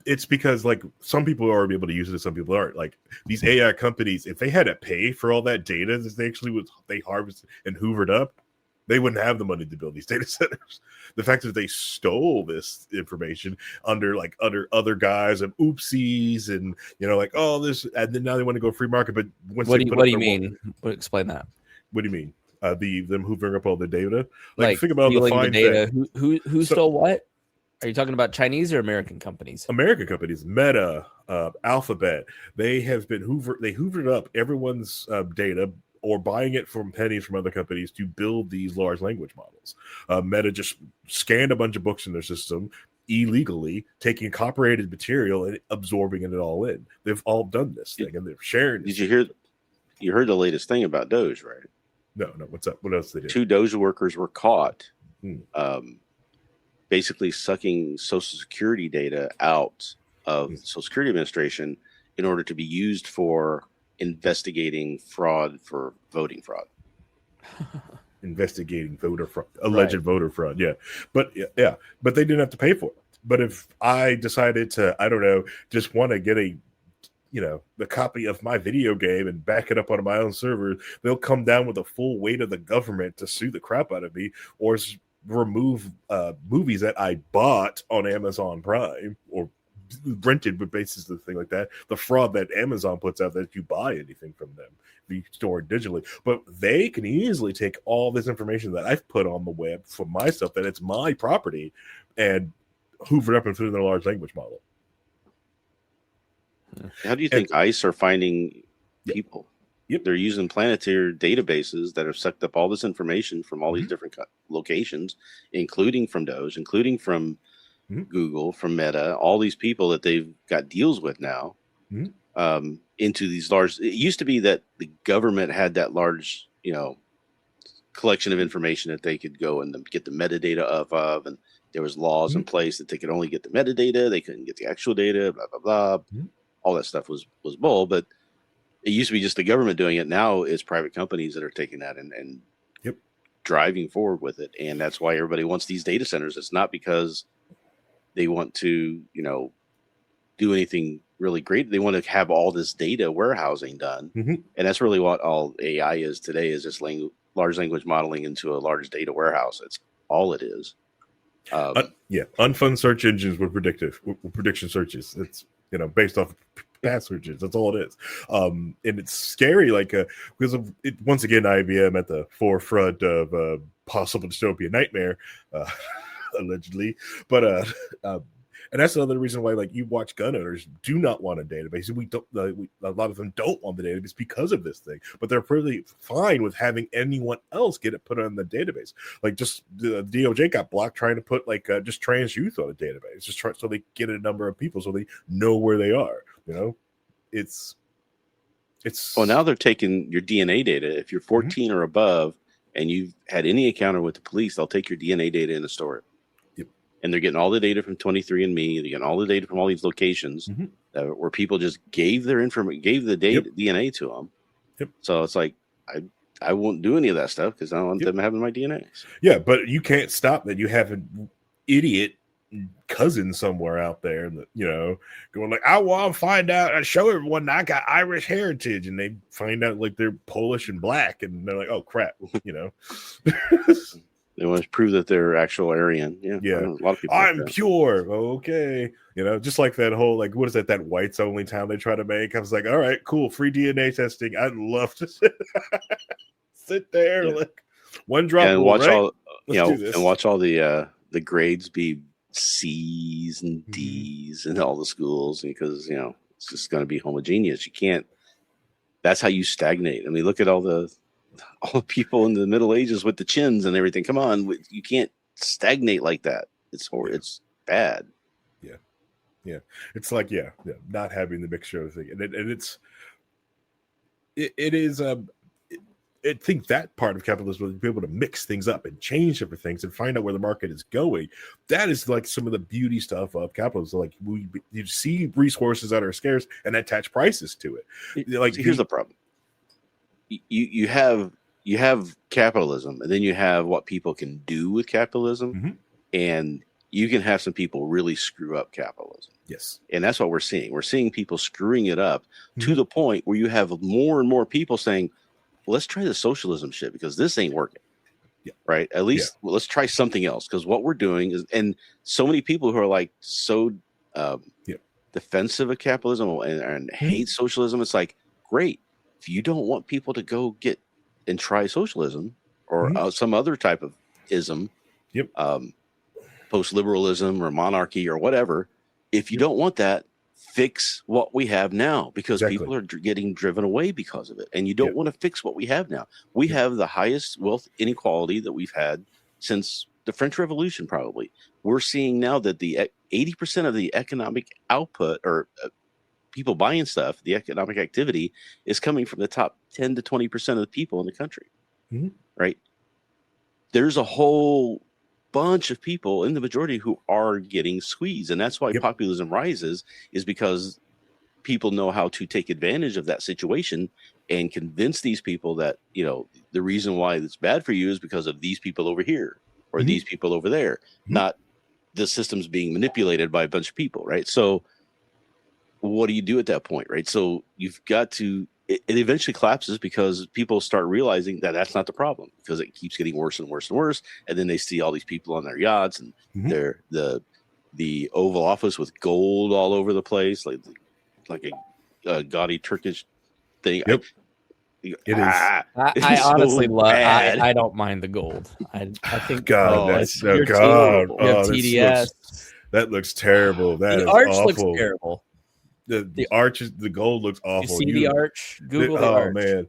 It's because, like, some people are able to use it and some people aren't. Like, these AI companies, if they had to pay for all that data that they harvested and hoovered up, they wouldn't have the money to build these data centers. The fact that they stole this information under other guys and oopsies and, like, oh, this, and then now they want to go free market. But what do you mean? Explain that. What do you mean? Them hoovering up all the data? Like think about the fine data. Who stole what? Are you talking about Chinese or American companies? American companies, Meta, Alphabet. They have been hoovered up everyone's data, or buying it from pennies from other companies to build these large language models. Meta just scanned a bunch of books in their system illegally, taking copyrighted material and absorbing it all in. They've all done this thing, and they're sharing. Did you hear? You heard the latest thing about Doge, right? No. What's up? What else they did? 2 Doge workers were caught, basically sucking Social Security data out of the Social Security Administration in order to be used for investigating fraud for voting fraud. Investigating voter fraud, alleged voter fraud. Yeah. But they didn't have to pay for it. But if I decided to, I don't know, just want to get the copy of my video game and back it up on my own server, they'll come down with the full weight of the government to sue the crap out of me, or remove movies that I bought on Amazon Prime or rented with basis of the thing like that. The fraud that Amazon puts out that you buy anything from them, be stored digitally. But they can easily take all this information that I've put on the web for myself, that it's my property, and hoover it up and put it in a large language model. How do you think ICE are finding people? Yep. They're using Planeteer databases that have sucked up all this information from all these different locations, including from Doge, including from Google, from Meta, all these people that they've got deals with now, into these large. It used to be that the government had that large, collection of information that they could go and get the metadata of, and there was laws in place that they could only get the metadata, they couldn't get the actual data, blah blah blah. All that stuff was bull, but it used to be just the government doing it. Now it's private companies that are taking that and driving forward with it, and that's why everybody wants these data centers. It's not because they want to, do anything really great. They want to have all this data warehousing done, and that's really what all AI is today. Is just large language modeling into a large data warehouse. It's all it is. Unfun search engines with prediction searches. It's based off past searches. That's all it is. And it's scary, because of it. Once again, IBM at the forefront of possible dystopian nightmare, allegedly. But and that's another reason why, you watch gun owners do not want a database. We don't. A lot of them don't want the database because of this thing. But they're pretty fine with having anyone else get it put on the database. Just the DOJ got blocked trying to put just trans youth on a database, so they get a number of people so they know where they are. It's. Well, now they're taking your DNA data. If you're 14 or above and you've had any encounter with the police, they'll take your DNA data and store it. And they're getting all the data from 23andMe. They're getting all the data from all these locations where people just gave their information, gave the DNA to them. So it's like, I won't do any of that stuff because I don't want them having my DNA. Yeah, but you can't stop that. You have an idiot cousin somewhere out there, and going like, I want to find out, I show everyone I got Irish heritage, and they find out like they're Polish and black, and they're like, oh crap, They want to prove that they're actual Aryan. Yeah. A lot of people. I'm pure. Okay. Just like that whole, like, what is that whites only town they try to make? I was like, all right, cool. Free DNA testing. I'd love to sit there, like one drop. And watch all, and watch all the grades be C's and D's in all the schools, because, it's just going to be homogeneous. You can't, that's how you stagnate. I mean, look at all the people in the Middle Ages with the chins and everything. Come on, you can't stagnate like that. It's bad. Yeah. It's like, not having the mixture of the thing, and it is. I think that part of capitalism, will be able to mix things up and change different things and find out where the market is going. That is like some of the beauty stuff of capitalism. Like you see resources that are scarce and attach prices to it. Like here's the problem. You have capitalism, and then you have what people can do with capitalism, and you can have some people really screw up capitalism. Yes. And that's what we're seeing. We're seeing people screwing it up to the point where you have more and more people saying, well, let's try the socialism shit because this ain't working. Yeah. Right. At least let's try something else, because what we're doing is, and so many people who are like so defensive of capitalism and hate socialism. It's like, great. If you don't want people to go get and try socialism or some other type of ism, post-liberalism or monarchy or whatever, if you don't want that, fix what we have now, because people are getting driven away because of it. And you don't want to fix what we have now. We have the highest wealth inequality that we've had since the French Revolution, probably. We're seeing now that the 80% of the economic output, or people buying stuff, the economic activity, is coming from the top 10 to 20% of the people in the country. Right? There's a whole bunch of people in the majority who are getting squeezed, and that's why populism rises, is because people know how to take advantage of that situation and convince these people that the reason why it's bad for you is because of these people over here or these people over there, not the system's being manipulated by a bunch of people, right? So what do you do at that point, right? So you've got to, it eventually collapses because people start realizing that that's not the problem, because it keeps getting worse and worse and worse. And then they see all these people on their yachts and they're the Oval Office with gold all over the place, like a gaudy Turkish thing. It is. I honestly love. I don't mind the gold. I think. God, that's so God. You have TDS. That looks terrible. The arch looks terrible. The arch is, the gold looks awful. You see the arch? Google the arch. Oh man,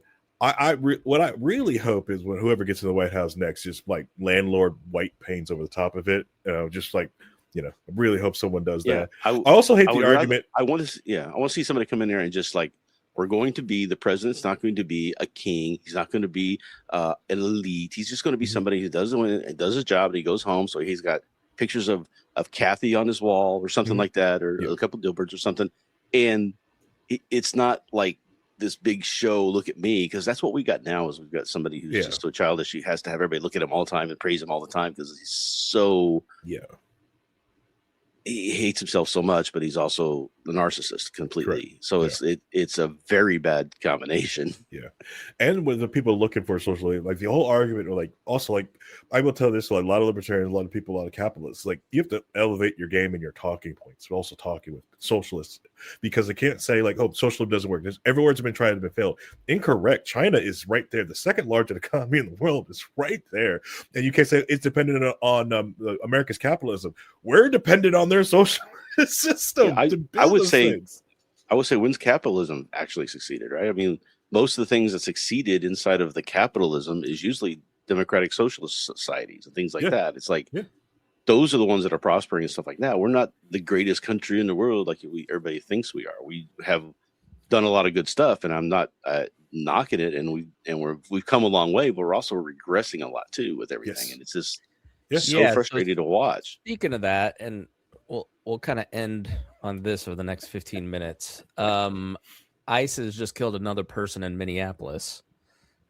what I really hope is when whoever gets in the White House next, just like landlord white paints over the top of it. Just like I really hope someone does that. I also hate the argument. I want to see somebody come in there and just like, we're going to be, the president's not going to be a king. He's not going to be an elite. He's just going to be somebody who does his job and he goes home. So he's got pictures of Kathy on his wall or something like that, or a couple Dilberts or something. And it's not like this big show, look at me, because that's what we got now, is we've got somebody who's just so childish. He has to have everybody look at him all the time and praise him all the time because he's so he hates himself so much, but he's also the narcissist completely. Correct. So it's a very bad combination. Yeah. And with the people looking for socialism, like the whole argument, or like also like I will tell this, like a lot of libertarians, a lot of people, a lot of capitalists, like you have to elevate your game and your talking points. We're also talking with socialists, because they can't say like, oh, socialism doesn't work. Every word's been tried and failed. Incorrect. China is right there. The second largest economy in the world is right there. And you can't say it's dependent on America's capitalism. We're dependent on their social system. Yeah, I would say when's capitalism actually succeeded, right? I mean, most of the things that succeeded inside of the capitalism is usually democratic socialist societies and things like that. It's like those are the ones that are prospering and stuff like that. We're not the greatest country in the world like everybody thinks we are. We have done a lot of good stuff, and I'm not knocking it. And we've come a long way, but we're also regressing a lot too with everything, and it's just so frustrating to watch. Speaking of that, and we'll kind of end on this over the next 15 minutes. ICE has just killed another person in Minneapolis.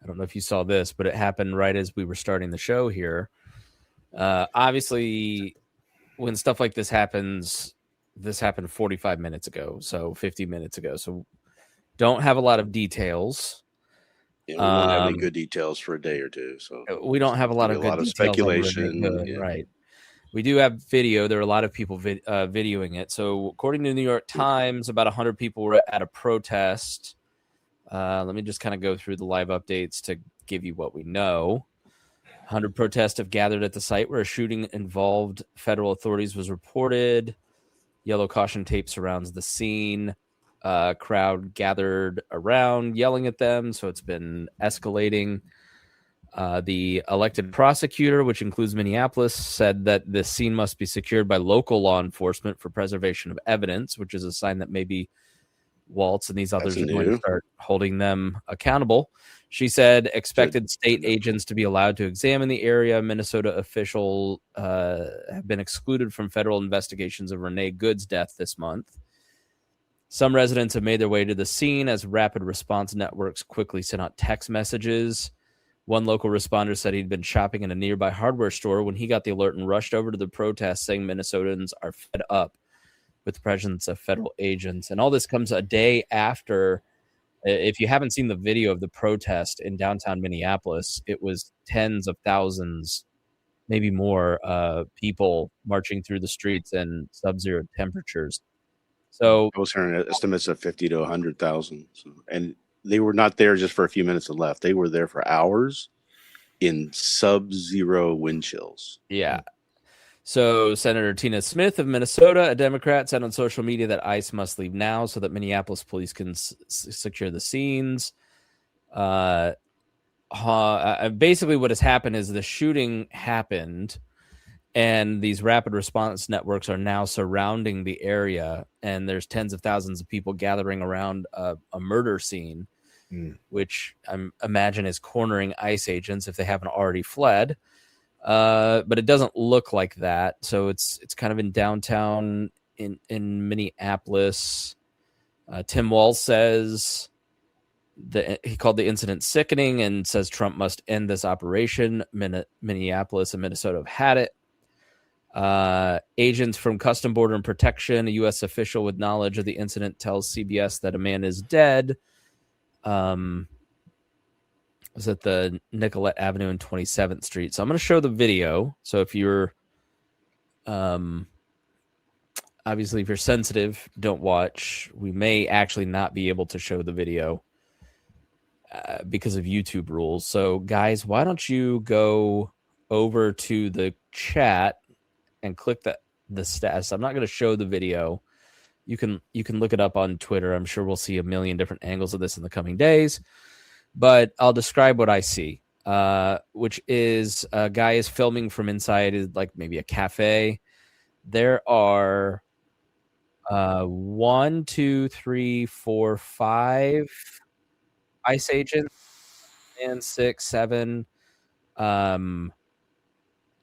I don't know if you saw this, but it happened right as we were starting the show here. Obviously, when stuff like this happens, this happened 45 minutes ago, so 50 minutes ago. So don't have a lot of details. Yeah, we won't have any good details for a day or two. So we don't have a lot of good details. Speculation. Right. We do have video. There are a lot of people videoing it. So according to the New York Times, about 100 people were at a protest. Let me just kind of go through the live updates to give you what we know. 100 protests have gathered at the site where a shooting involved federal authorities was reported. Yellow caution tape surrounds the scene. Crowd gathered around yelling at them, so it's been escalating. The elected prosecutor, which includes Minneapolis, said that the scene must be secured by local law enforcement for preservation of evidence, which is a sign that maybe Waltz and these others are going to start holding them accountable. She said expected state agents to be allowed to examine the area. Minnesota officials have been excluded from federal investigations of Renee Good's death this month. Some residents have made their way to the scene as rapid response networks quickly sent out text messages. One local responder said he'd been shopping in a nearby hardware store when he got the alert and rushed over to the protest, saying Minnesotans are fed up with the presence of federal agents. And all this comes a day after, if you haven't seen the video of the protest in downtown Minneapolis, it was tens of thousands, maybe more, people marching through the streets in sub-zero temperatures. So I was hearing estimates of 50 to 100,000. And they were not there just for a few minutes and left. They were there for hours in sub-zero wind chills. Yeah. So Senator Tina Smith of Minnesota, a Democrat, said on social media that ICE must leave now so that Minneapolis police can secure the scenes. Basically what has happened is the shooting happened, and these rapid response networks are now surrounding the area, and there's tens of thousands of people gathering around a murder scene, which I imagine is cornering ICE agents if they haven't already fled. But it doesn't look like that. So it's kind of in downtown in Minneapolis. Tim Walz says that he called the incident sickening and says Trump must end this operation. Minneapolis and Minnesota have had it. Agents from Custom Border and Protection, a U.S. official with knowledge of the incident, tells CBS that a man is dead. Was at the Nicollet Avenue and 27th Street. So I'm going to show the video. So if you're, obviously, if you're sensitive, don't watch. We may actually not be able to show the video because of YouTube rules. So guys, why don't you go over to the chat and click the stats. I'm not going to show the video. You can look it up on Twitter. I'm sure we'll see a million different angles of this in the coming days. But I'll describe what I see, which is a guy is filming from inside, like maybe a cafe. There are 1, 2, 3, 4, 5 ICE agents, and 6, 7.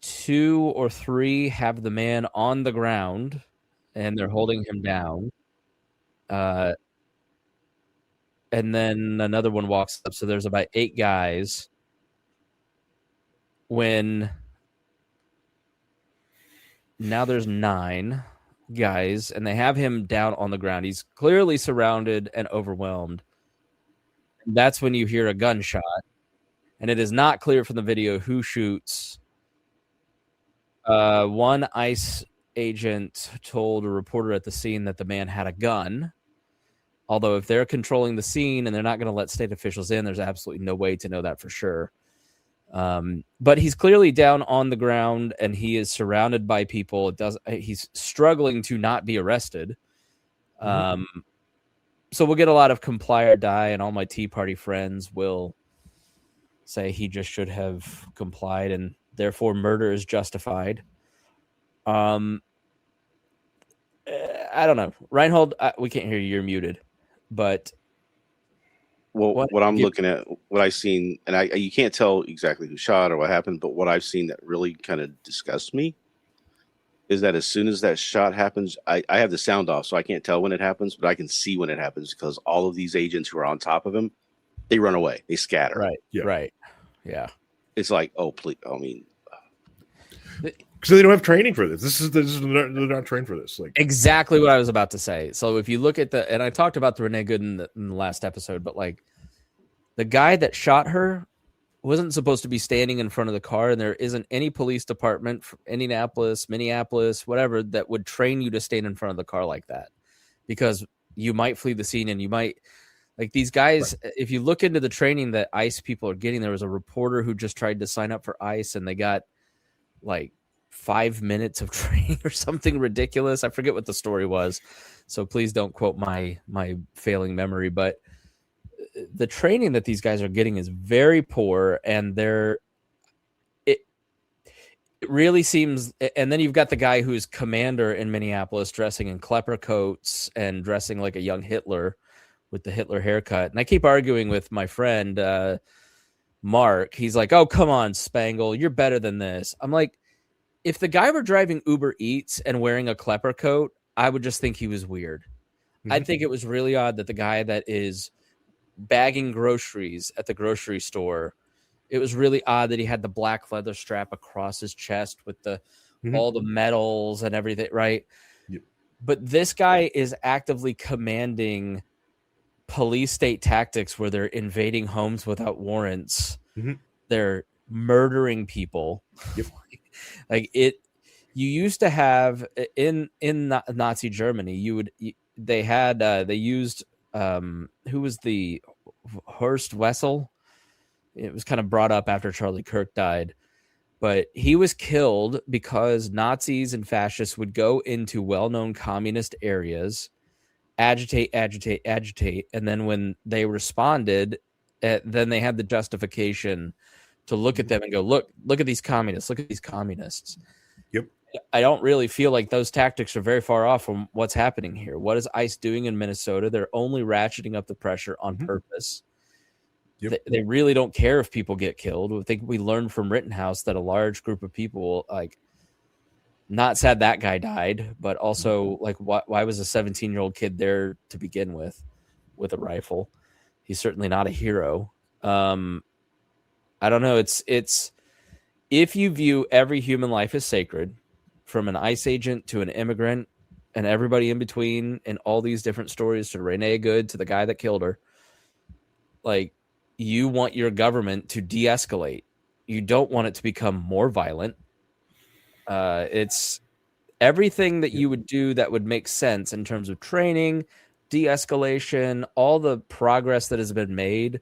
2 or 3 have the man on the ground, and they're holding him down. And then another one walks up. So there's about 8 guys. When now there's 9 guys, and they have him down on the ground. He's clearly surrounded and overwhelmed. And that's when you hear a gunshot. And it is not clear from the video who shoots. One ICE agent told a reporter at the scene that the man had a gun. Although if they're controlling the scene and they're not going to let state officials in, there's absolutely no way to know that for sure. But he's clearly down on the ground and he is surrounded by people. He's struggling to not be arrested. So we'll get a lot of comply or die, and all my Tea Party friends will say he just should have complied and therefore murder is justified. I don't know. Rhinehold, we can't hear you. You're muted. But what I'm looking at, what I've seen, and you can't tell exactly who shot or what happened, but what I've seen that really kind of disgusts me is that as soon as that shot happens, I have the sound off, so I can't tell when it happens, but I can see when it happens because all of these agents who are on top of him, they run away, they scatter. Right. Yeah. Right. Yeah. It's like, oh, please. I mean, Because they don't have training for this. They're not trained for this. Like exactly what I was about to say. So if you look at and I talked about the Renee Good in the last episode, but like the guy that shot her wasn't supposed to be standing in front of the car, and there isn't any police department from Indianapolis, Minneapolis, whatever, that would train you to stand in front of the car like that, because you might flee the scene and you might, like these guys, right. If you look into the training that ICE people are getting, there was a reporter who just tried to sign up for ICE and they got like 5 minutes of training or something ridiculous. I forget what the story was, so please don't quote my failing memory, but the training that these guys are getting is very poor, and it really seems. And then you've got the guy who's commander in Minneapolis dressing in Klepper coats and dressing like a young Hitler with the Hitler haircut. And I keep arguing with my friend Mark. He's like, "Oh, come on, Spangle, you're better than this." I'm like, if the guy were driving Uber Eats and wearing a Klepper coat, I would just think he was weird. Mm-hmm. I'd think it was really odd that the guy that is bagging groceries at the grocery store, it was really odd that he had the black leather strap across his chest with the all the medals and everything, right? Yep. But this guy is actively commanding police state tactics where they're invading homes without warrants. Mm-hmm. They're murdering people. Yep. Like it, you used to have in Nazi Germany, they used who was the Horst Wessel? It was kind of brought up after Charlie Kirk died, but he was killed because Nazis and fascists would go into well-known communist areas, agitate, and then when they responded, then they had the justification to look at them and go, look at these communists, look at these communists. Yep. I don't really feel like those tactics are very far off from what's happening here. What is ICE doing in Minnesota? They're only ratcheting up the pressure on purpose. Yep. They really don't care if people get killed. I think we learned from Rittenhouse that a large group of people, like, not sad that guy died, but also like, why was a 17-year-old kid there to begin with a rifle? He's certainly not a hero. I don't know. It's if you view every human life as sacred, from an ICE agent to an immigrant and everybody in between, and all these different stories, to Renee Good, to the guy that killed her, like, you want your government to de-escalate. You don't want it to become more violent. It's everything that you would do that would make sense in terms of training, de-escalation, all the progress that has been made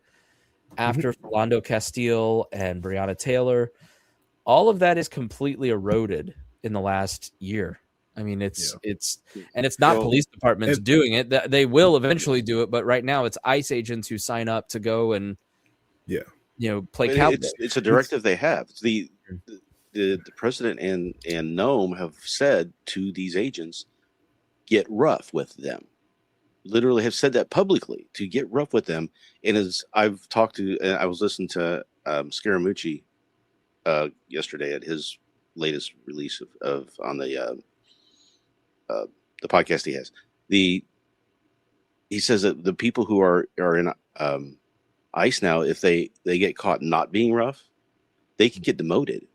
after Philando Castile and Breonna Taylor. All of that is completely eroded in the last year. I mean, it's not police departments doing it. They will eventually do it, but right now it's ICE agents who sign up to go and play cowboy. It's a directive they have. The president and Nome have said to these agents, get rough with them. Literally have said that publicly, to get rough with them. And as I've talked to, and I was listening to Scaramucci yesterday at his latest release of on the podcast he has. He says that the people who are in ICE now, if they get caught not being rough, they could get demoted,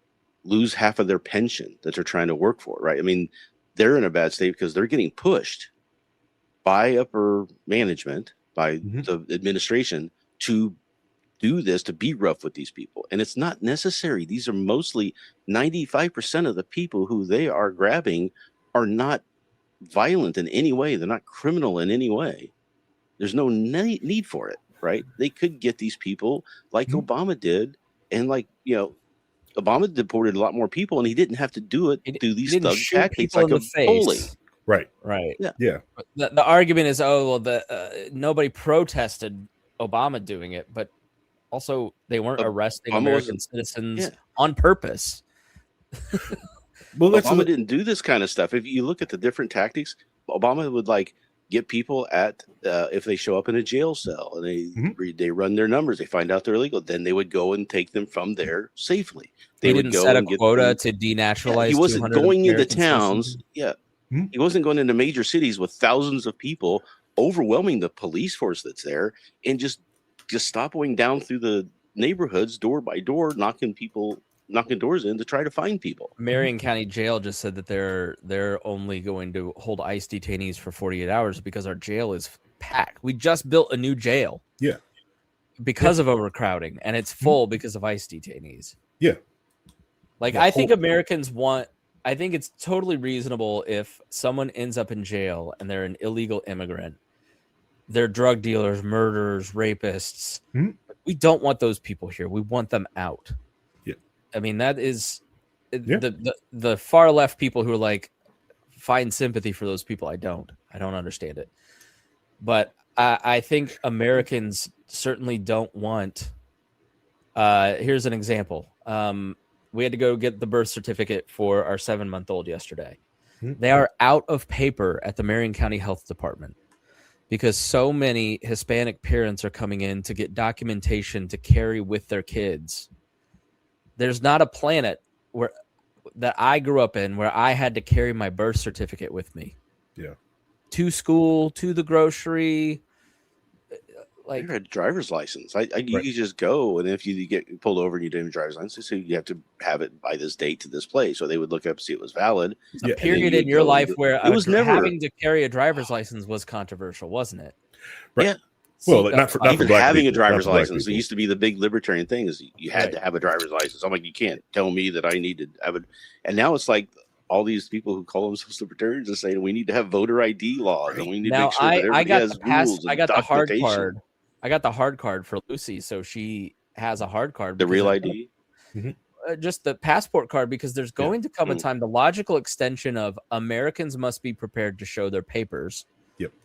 lose half of their pension that they're trying to work for, right? I mean, they're in a bad state because they're getting pushed by upper management, by the administration, to do this, to be rough with these people. And it's not necessary. These are mostly 95% of the people who they are grabbing are not violent in any way. They're not criminal in any way. There's no need for it, right? They could get these people like Obama did. And Obama deported a lot more people, and he didn't have to do it through these thug tactics like a bully. Right. Yeah. The argument is, nobody protested Obama doing it, but also they weren't arresting American citizens on purpose. Well, Obama didn't do this kind of stuff. If you look at the different tactics, Obama would get people at if they show up in a jail cell and they run their numbers, they find out they're illegal, then they would go and take them from there safely. They didn't set a quota to denaturalize. He wasn't going into towns. He wasn't going into major cities with thousands of people, overwhelming the police force that's there, and just stopping down through the neighborhoods door by door, knocking people knocking doors in to try to find people. Marion County Jail just said that they're only going to hold ICE detainees for 48 hours because our jail is packed. We just built a new jail. Yeah. Because of overcrowding, and it's full because of ICE detainees. Yeah. Like, I think Americans I think it's totally reasonable if someone ends up in jail and they're an illegal immigrant. They're drug dealers, murderers, rapists. We don't want those people here. We want them out. Yeah. I mean, that is the far left people who are like, find sympathy for those people. I don't understand it. But I think Americans certainly don't want. Here's an example. We had to go get the birth certificate for our 7-month-old yesterday. They are out of paper at the Marion County Health Department because so many Hispanic parents are coming in to get documentation to carry with their kids. There's not a planet that I grew up in where I had to carry my birth certificate with me. Yeah. To school, to the grocery. Like, you had a driver's license. You could just go, and if you get pulled over and you didn't have a driver's license, so you have to have it by this date to this place. So they would look up, see it was valid. A period in your life where it was never having to carry a driver's license was controversial, wasn't it? Right. Yeah. Well, not for having people, a driver's license. It used to be the big libertarian thing is you had to have a driver's license. I'm like, you can't tell me that I need to have it. And now it's like all these people who call themselves libertarians are saying we need to have voter ID laws, and we need to make sure that everybody has rules. I got the hard card. I got the hard card for Lucy, so she has a hard card. The real ID? Just the passport card, because there's going to come a time, the logical extension of Americans must be prepared to show their papers,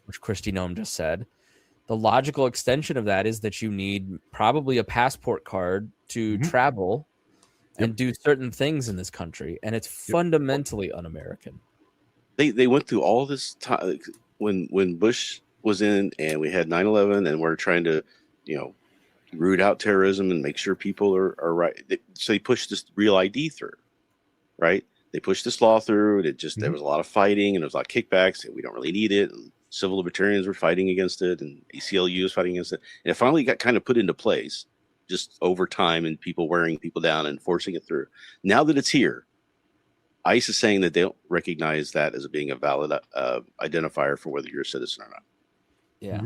which Christy Nome just said. The logical extension of that is that you need probably a passport card to travel and do certain things in this country, and it's fundamentally un-American. They went through all this time when Bush was in, and we had 9/11, and we're trying to, root out terrorism and make sure people are right. So they pushed this real ID through, right? They pushed this law through. And there was a lot of fighting, and there was a lot of kickbacks. And we don't really need it. And civil libertarians were fighting against it, and ACLU was fighting against it. And it finally got kind of put into place just over time, and people wearing people down and forcing it through. Now that it's here, ICE is saying that they don't recognize that as being a valid identifier for whether you're a citizen or not. Yeah.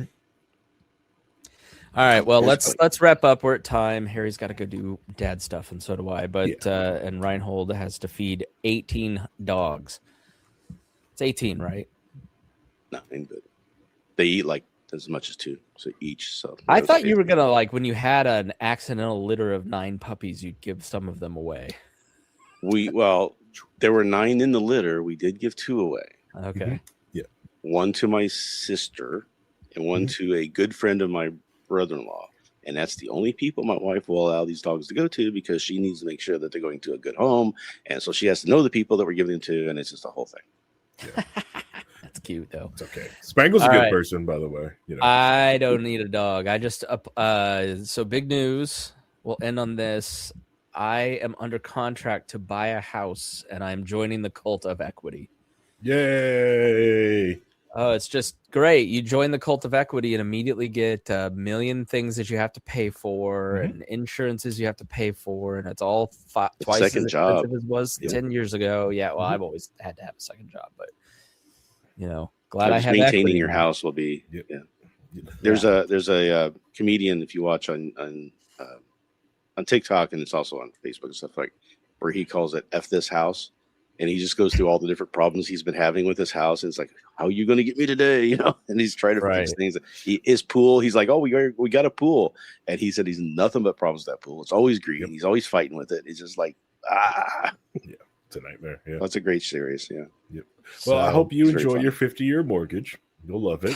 All right. Well, let's wrap up. We're at time. Harry's got to go do dad stuff, and so do I. But and Rhinehold has to feed 18 dogs. It's 18, right? No, ain't good. They eat like as much as 2, so each. So I thought you were gonna, like, when you had an accidental litter of 9 puppies, you'd give some of them away. There were 9 in the litter. We did give 2 away. Okay. Yeah. 1 to my sister, and 1 to a good friend of my brother-in-law. And that's the only people my wife will allow these dogs to go to, because she needs to make sure that they're going to a good home. And so she has to know the people that we're giving them to, and it's just a whole thing. Yeah. That's cute, though. It's okay. Spangle's a good person, by the way. I don't need a dog. I just so big news. We'll end on this. I am under contract to buy a house, and I'm joining the cult of equity. Yay! Oh, it's just great. You join the cult of equity and immediately get a million things that you have to pay for, and insurances you have to pay for, and it's all twice as expensive as it was 10 years ago. Yeah, well, I've always had to have a second job, but glad I have maintaining equity. Your house will be. There's a comedian, if you watch on TikTok, and it's also on Facebook and stuff, like, where he calls it "F this house." And he just goes through all the different problems he's been having with his house. And it's like, how are you going to get me today? And he's trying to fix things. His pool, he's like, oh, we got a pool. And he said he's nothing but problems with that pool. It's always green. He's always fighting with it. It's just like, Yeah, it's a nightmare. Yeah. That's a great series. Yeah. Yep. Well, I hope you enjoy your 50-year mortgage. You'll love it.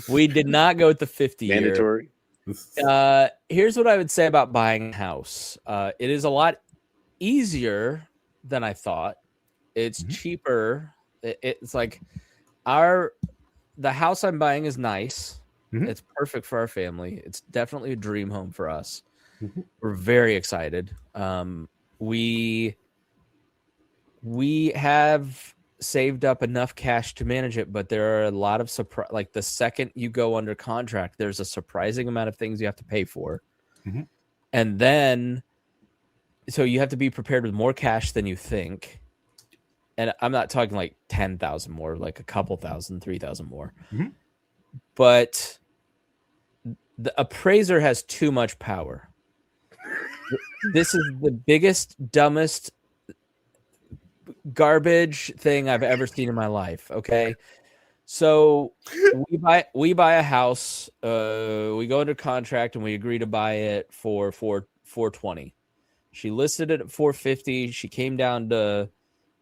We did not go with the 50-year. Mandatory. Here's what I would say about buying a house. It is a lot easier than I thought. It's cheaper. It's like the house I'm buying is nice. It's perfect for our family. It's definitely a dream home for us. We're very excited. We have saved up enough cash to manage it, but there are a lot of like the second you go under contract, there's a surprising amount of things you have to pay for. And then So you have to be prepared with more cash than you think. And I'm not talking like 10,000 more, like a couple thousand, 3,000 more. Mhm. But the appraiser has too much power. This is the biggest, dumbest garbage thing I've ever seen in my life. Okay. So we buy a house, we go under contract and we agree to buy it for 420. She listed it at 450. She came down to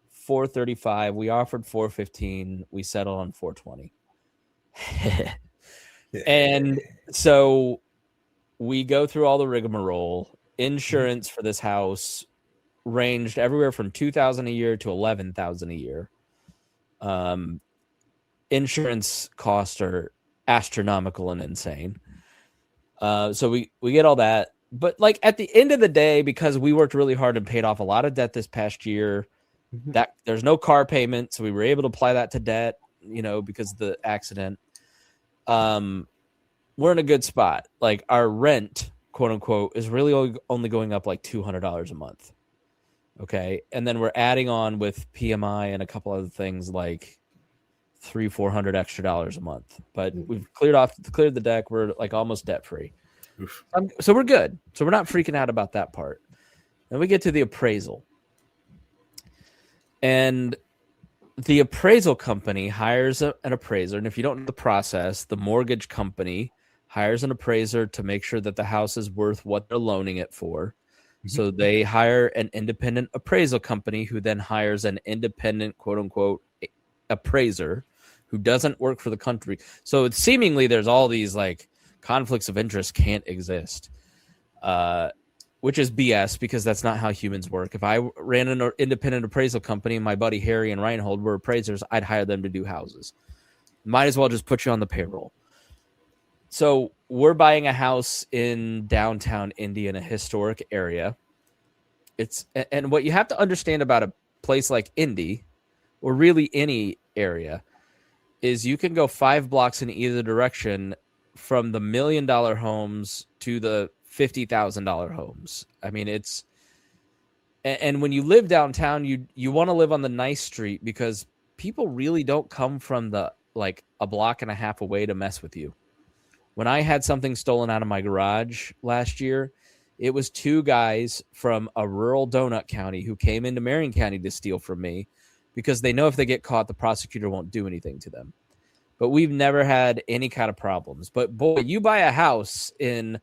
435. We offered 415. We settled on 420. And so we go through all the rigmarole. Insurance for this house ranged everywhere from $2,000 a year to $11,000 a year. Insurance costs are astronomical and insane. So we get all that. But like at the end of the day, because we worked really hard and paid off a lot of debt this past year, that there's no car payment, so we were able to apply that to debt, because of the accident. We're in a good spot. Like our rent, quote unquote, is really only going up like $200 a month. Okay. And then we're adding on with PMI and a couple other things like $300-400 extra dollars a month. But we've cleared the deck. We're like almost debt free. So we're good. So we're not freaking out about that part. Then we get to the appraisal. And the appraisal company hires an appraiser. And if you don't know the process, the mortgage company hires an appraiser to make sure that the house is worth what they're loaning it for. So they hire an independent appraisal company who then hires an independent, quote unquote, appraiser who doesn't work for the country. So it's seemingly there's all these like conflicts of interest can't exist, which is BS because that's not how humans work. If I ran an independent appraisal company and my buddy Harry and Rhinehold were appraisers, I'd hire them to do houses. Might as well just put you on the payroll. So we're buying a house in downtown Indy in a historic area. And what you have to understand about a place like Indy, or really any area, is you can go 5 blocks in either direction from the $1 million homes to the $50,000 homes. I mean, and when you live downtown, you want to live on the nice street because people really don't come from the like a block and a half away to mess with you. When I had something stolen out of my garage last year, it was 2 guys from a rural donut county who came into Marion County to steal from me because they know if they get caught, the prosecutor won't do anything to them. But we've never had any kind of problems. But boy, you buy a house in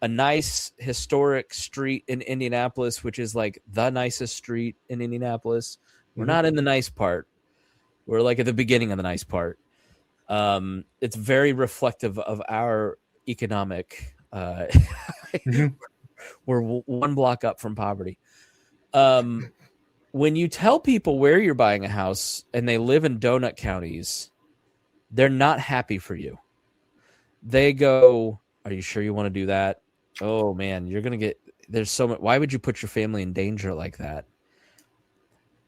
a nice historic street in Indianapolis, which is like the nicest street in Indianapolis. We're not in the nice part. We're like at the beginning of the nice part. It's very reflective of our economic. We're 1 block up from poverty. When you tell people where you're buying a house and they live in donut counties, they're not happy for you. They go, "Are you sure you want to do that? Oh man, you're going to get, there's so much. Why would you put your family in danger like that?"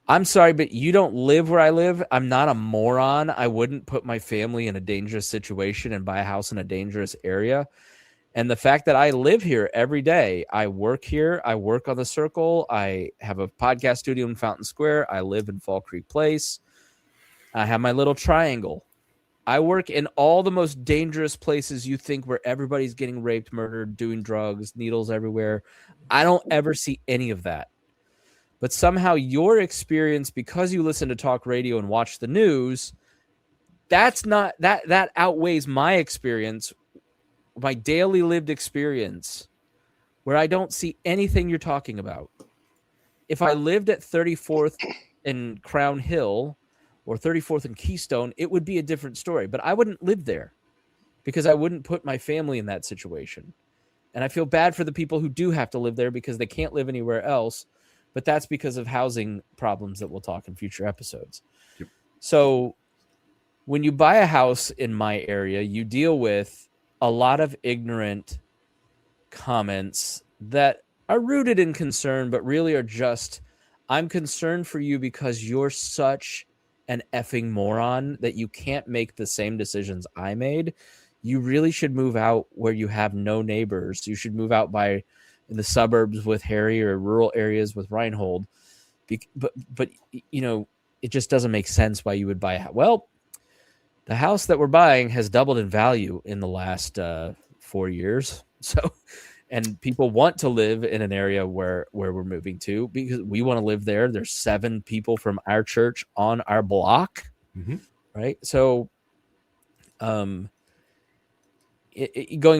I'm sorry, but you don't live where I live. I'm not a moron. I wouldn't put my family in a dangerous situation and buy a house in a dangerous area. And the fact that I live here every day, I work here, I work on the Circle, I have a podcast studio in Fountain Square, I live in Fall Creek Place, I have my little triangle. I work in all the most dangerous places you think where everybody's getting raped, murdered, doing drugs, needles everywhere. I don't ever see any of that. But somehow your experience, because you listen to talk radio and watch the news, that outweighs my experience, my daily lived experience, where I don't see anything you're talking about. If I lived at 34th and Crown Hill or 34th and Keystone, it would be a different story. But I wouldn't live there because I wouldn't put my family in that situation. And I feel bad for the people who do have to live there because they can't live anywhere else. But that's because of housing problems that we'll talk in future episodes. Yep. So when you buy a house in my area, you deal with a lot of ignorant comments that are rooted in concern, but really are just, I'm concerned for you because you're such an effing moron that you can't make the same decisions I made. You really should move out where you have no neighbors. You should move out by in the suburbs with Harry or rural areas with Rhinehold. But you know, it just doesn't make sense why you would buy a house. Well, the house that we're buying has doubled in value in the last 4 years. So, and people want to live in an area where we're moving to because we want to live there. There's 7 people from our church on our block, right? So, going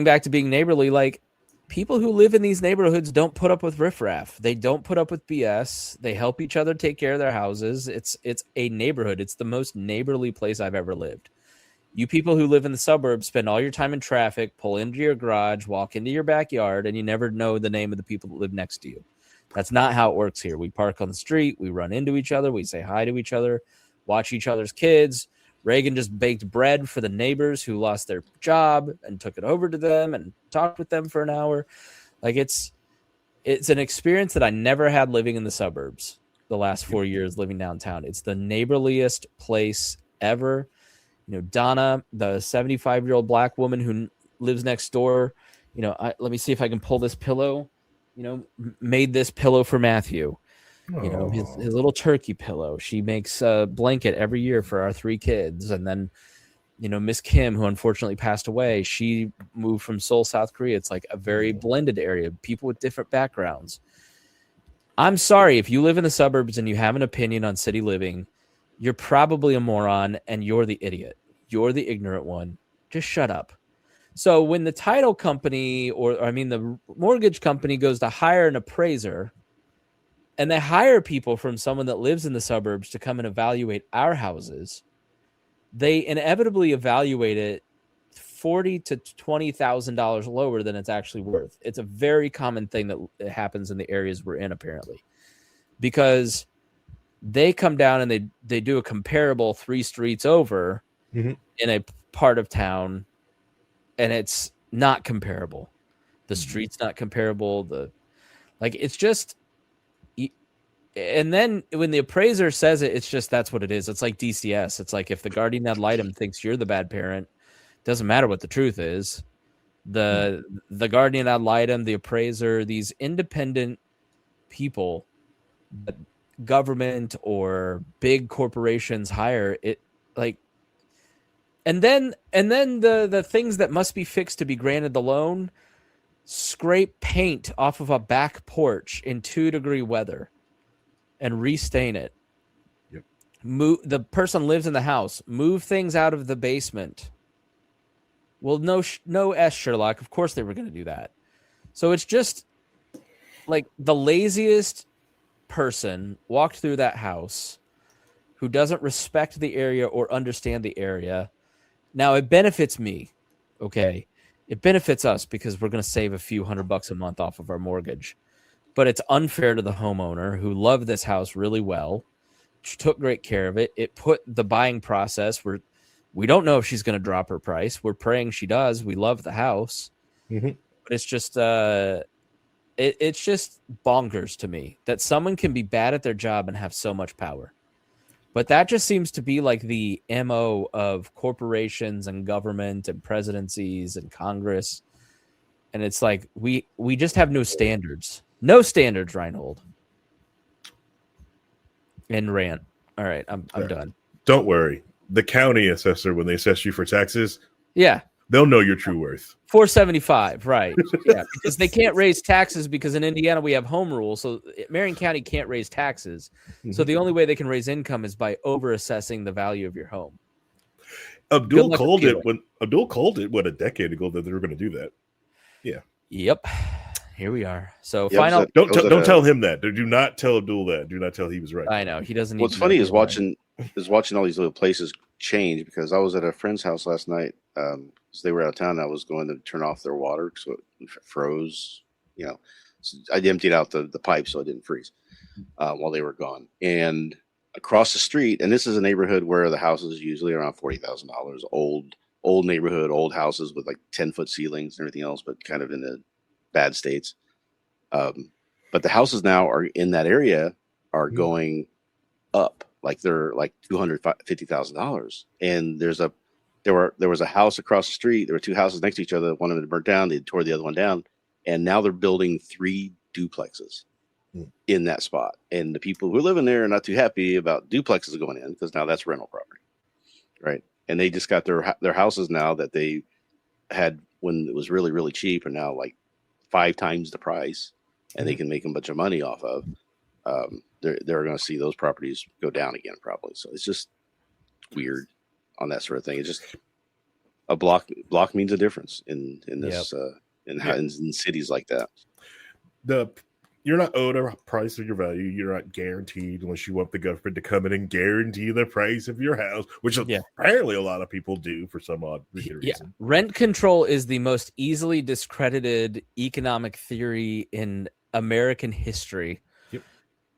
back to being neighborly, like people who live in these neighborhoods don't put up with riffraff. They don't put up with BS. They help each other take care of their houses. It's a neighborhood. It's the most neighborly place I've ever lived. You people who live in the suburbs spend all your time in traffic, pull into your garage, walk into your backyard, and you never know the name of the people that live next to you. That's not how it works here. We park on the street. We run into each other. We say hi to each other, watch each other's kids. Reagan just baked bread for the neighbors who lost their job and took it over to them and talked with them for an hour. Like it's an experience that I never had living in the suburbs the last 4 years living downtown. It's the neighborliest place ever. You know, Donna, the 75-year-old black woman who lives next door, you know, let me see if I can pull this pillow, you know, made this pillow for Matthew. You know, his little turkey pillow. She makes a blanket every year for our 3 kids. And then, you know, Miss Kim, who unfortunately passed away, she moved from Seoul, South Korea. It's like a very blended area, people with different backgrounds. I'm sorry, if you live in the suburbs and you have an opinion on city living, you're probably a moron and you're the idiot. You're the ignorant one. Just shut up. So when the title company the mortgage company goes to hire an appraiser, and they hire people from someone that lives in the suburbs to come and evaluate our houses, they inevitably evaluate it $40,000 to $20,000 lower than it's actually worth. It's a very common thing that happens in the areas we're in, apparently, because they come down and they do a comparable 3 streets over in a part of town, and it's not comparable. The street's not comparable. It's just. And then when the appraiser says it, it's just that's what it is. It's like DCS. It's like if the guardian ad litem thinks you're the bad parent, doesn't matter what the truth is. The guardian ad litem, the appraiser, these independent people that government or big corporations hire, it like, and then the things that must be fixed to be granted the loan, scrape paint off of a back porch in 2-degree weather and restain it. Yep. The person lives in the house, move things out of the basement. Well, no Sherlock. Of course they were going to do that. So it's just like the laziest person walked through that house who doesn't respect the area or understand the area. Now it benefits me. Okay. It benefits us because we're going to save a few $100 a month off of our mortgage. But it's unfair to the homeowner who loved this house really well, took great care of it. It put the buying process where we don't know if she's going to drop her price. We're praying she does. We love the house. But it's just it's just bonkers to me that someone can be bad at their job and have so much power. But that just seems to be like the MO of corporations and government and presidencies and Congress. And it's like we just have no standards. No standards, Rhinehold. And rant. All right, I'm done. Don't worry. The county assessor, when they assess you for taxes, yeah, they'll know your true worth. $475, right? Yeah, because they can't raise taxes because in Indiana we have home rule, so Marion County can't raise taxes. So the only way they can raise income is by overassessing the value of your home. Abdul called it a decade ago that they were going to do that. Yeah. Yep. Here we are. So don't tell him that. Do not tell Abdul that. Do not tell he was right. I know he doesn't. What's funny is watching all these little places change, because I was at a friend's house last night. So they were out of town. I was going to turn off their water so it froze. You know, so I emptied out the pipe so it didn't freeze while they were gone. And across the street, and this is a neighborhood where the house is usually around $40,000. Old neighborhood, old houses with like 10-foot ceilings and everything else, but kind of in the bad states. But the houses now are in that area are going up, like they're like $250,000. And there was a house across the street. There were 2 houses next to each other. One of them burnt down. They tore the other one down. and now they're building 3 duplexes in that spot. And the people who live in there are not too happy about duplexes going in because now that's rental property, right? And they just got their houses now that they had when it was really, really cheap, and now like 5 times the price, and they can make a bunch of money off of. They're going to see those properties go down again probably. So it's just weird on that sort of thing. It's just a block means a difference in this in cities like that. You're not owed a price of your value. You're not guaranteed unless you want the government to come in and guarantee the price of your house, which apparently a lot of people do for some odd reason. Yeah. Rent control is the most easily discredited economic theory in American history. Yep.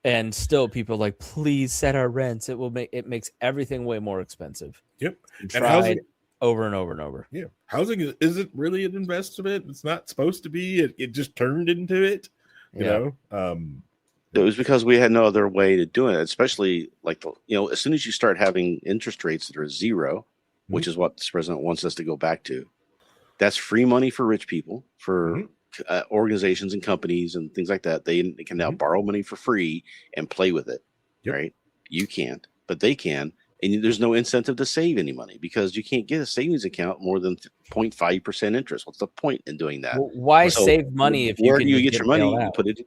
And still people are like, please set our rents. It makes everything way more expensive. Yep. And housing over and over and over. Yeah. Housing isn't really an investment. It's not supposed to be. It just turned into it. You know, it was because we had no other way to do it, especially like, as soon as you start having interest rates that are 0, which is what this president wants us to go back to, that's free money for rich people, for organizations and companies and things like that. They can now borrow money for free and play with it, right? You can't, but they can. And there's no incentive to save any money because you can't get a savings account more than 0.5% interest. What's the point in doing that? Well, why save money if where do you get your money? You put it in.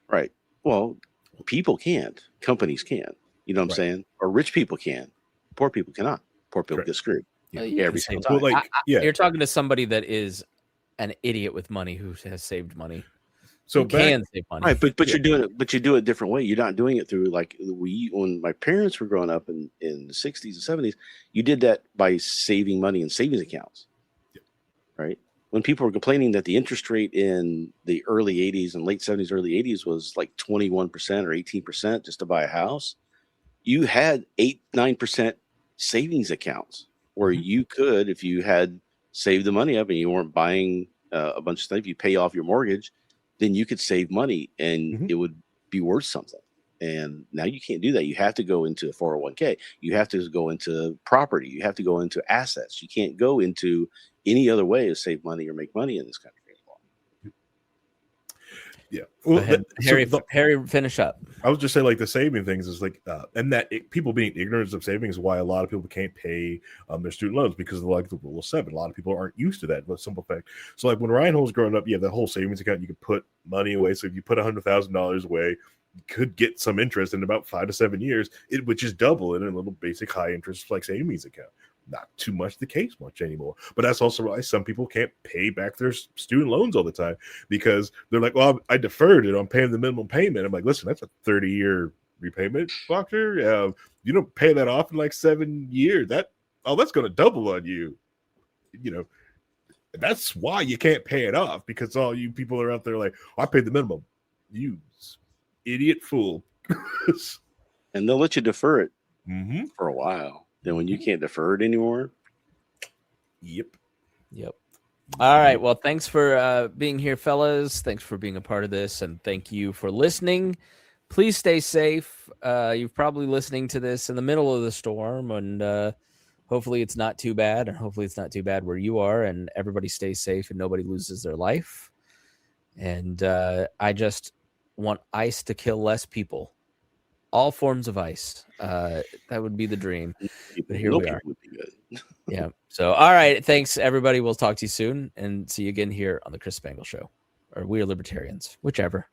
Right. Well, people can't. Companies can. You know what I'm saying? Or rich people can. Poor people cannot. Poor people get screwed every single time. Well, you're talking to somebody that is an idiot with money who has saved money. So can save money, right? But you're doing it. But you do it a different way. You're not doing it through like when my parents were growing up in the 60s and 70s. You did that by saving money in savings accounts, right? When people were complaining that the interest rate in the early 80s and late 70s, early 80s was like 21% or 18% just to buy a house, you had 8-9% savings accounts where you could, if you had saved the money up and you weren't buying a bunch of stuff, if you pay off your mortgage, then you could save money and it would be worth something. And now you can't do that. You have to go into a 401k. You have to go into property. You have to go into assets. You can't go into any other way to save money or make money in this country anymore. Yeah. Well, Harry, finish up. I was just saying, like, the saving things is like, and that people being ignorant of savings is why a lot of people can't pay their student loans because of like the rule of 7. A lot of people aren't used to that. But simple fact. So, like when Rhinehold was growing up, you have that whole savings account. You could put money away. So if you put $100,000 away, you could get some interest in about 5 to 7 years, which is double in a little basic high interest like savings account. Not too much the case much anymore. But that's also why some people can't pay back their student loans all the time because they're like, well, I deferred it. I'm paying the minimum payment. I'm like, listen, that's a 30-year repayment, doctor. You don't pay that off in like 7 years. That's going to double on you. You know, that's why you can't pay it off because all you people are out there like, I paid the minimum. You idiot fool. And they'll let you defer it for a while. Then when you can't defer it anymore. Yep. All right. Well, thanks for being here, fellas. Thanks for being a part of this. And thank you for listening. Please stay safe. You're probably listening to this in the middle of the storm. And hopefully it's not too bad. And hopefully it's not too bad where you are. And everybody stays safe and nobody loses their life. And I just want ICE to kill less people. All forms of ICE. That would be the dream. But here we are. Would be good. Yeah. So, all right. Thanks, everybody. We'll talk to you soon and see you again here on the Chris Spangle Show. Or We Are Libertarians, whichever.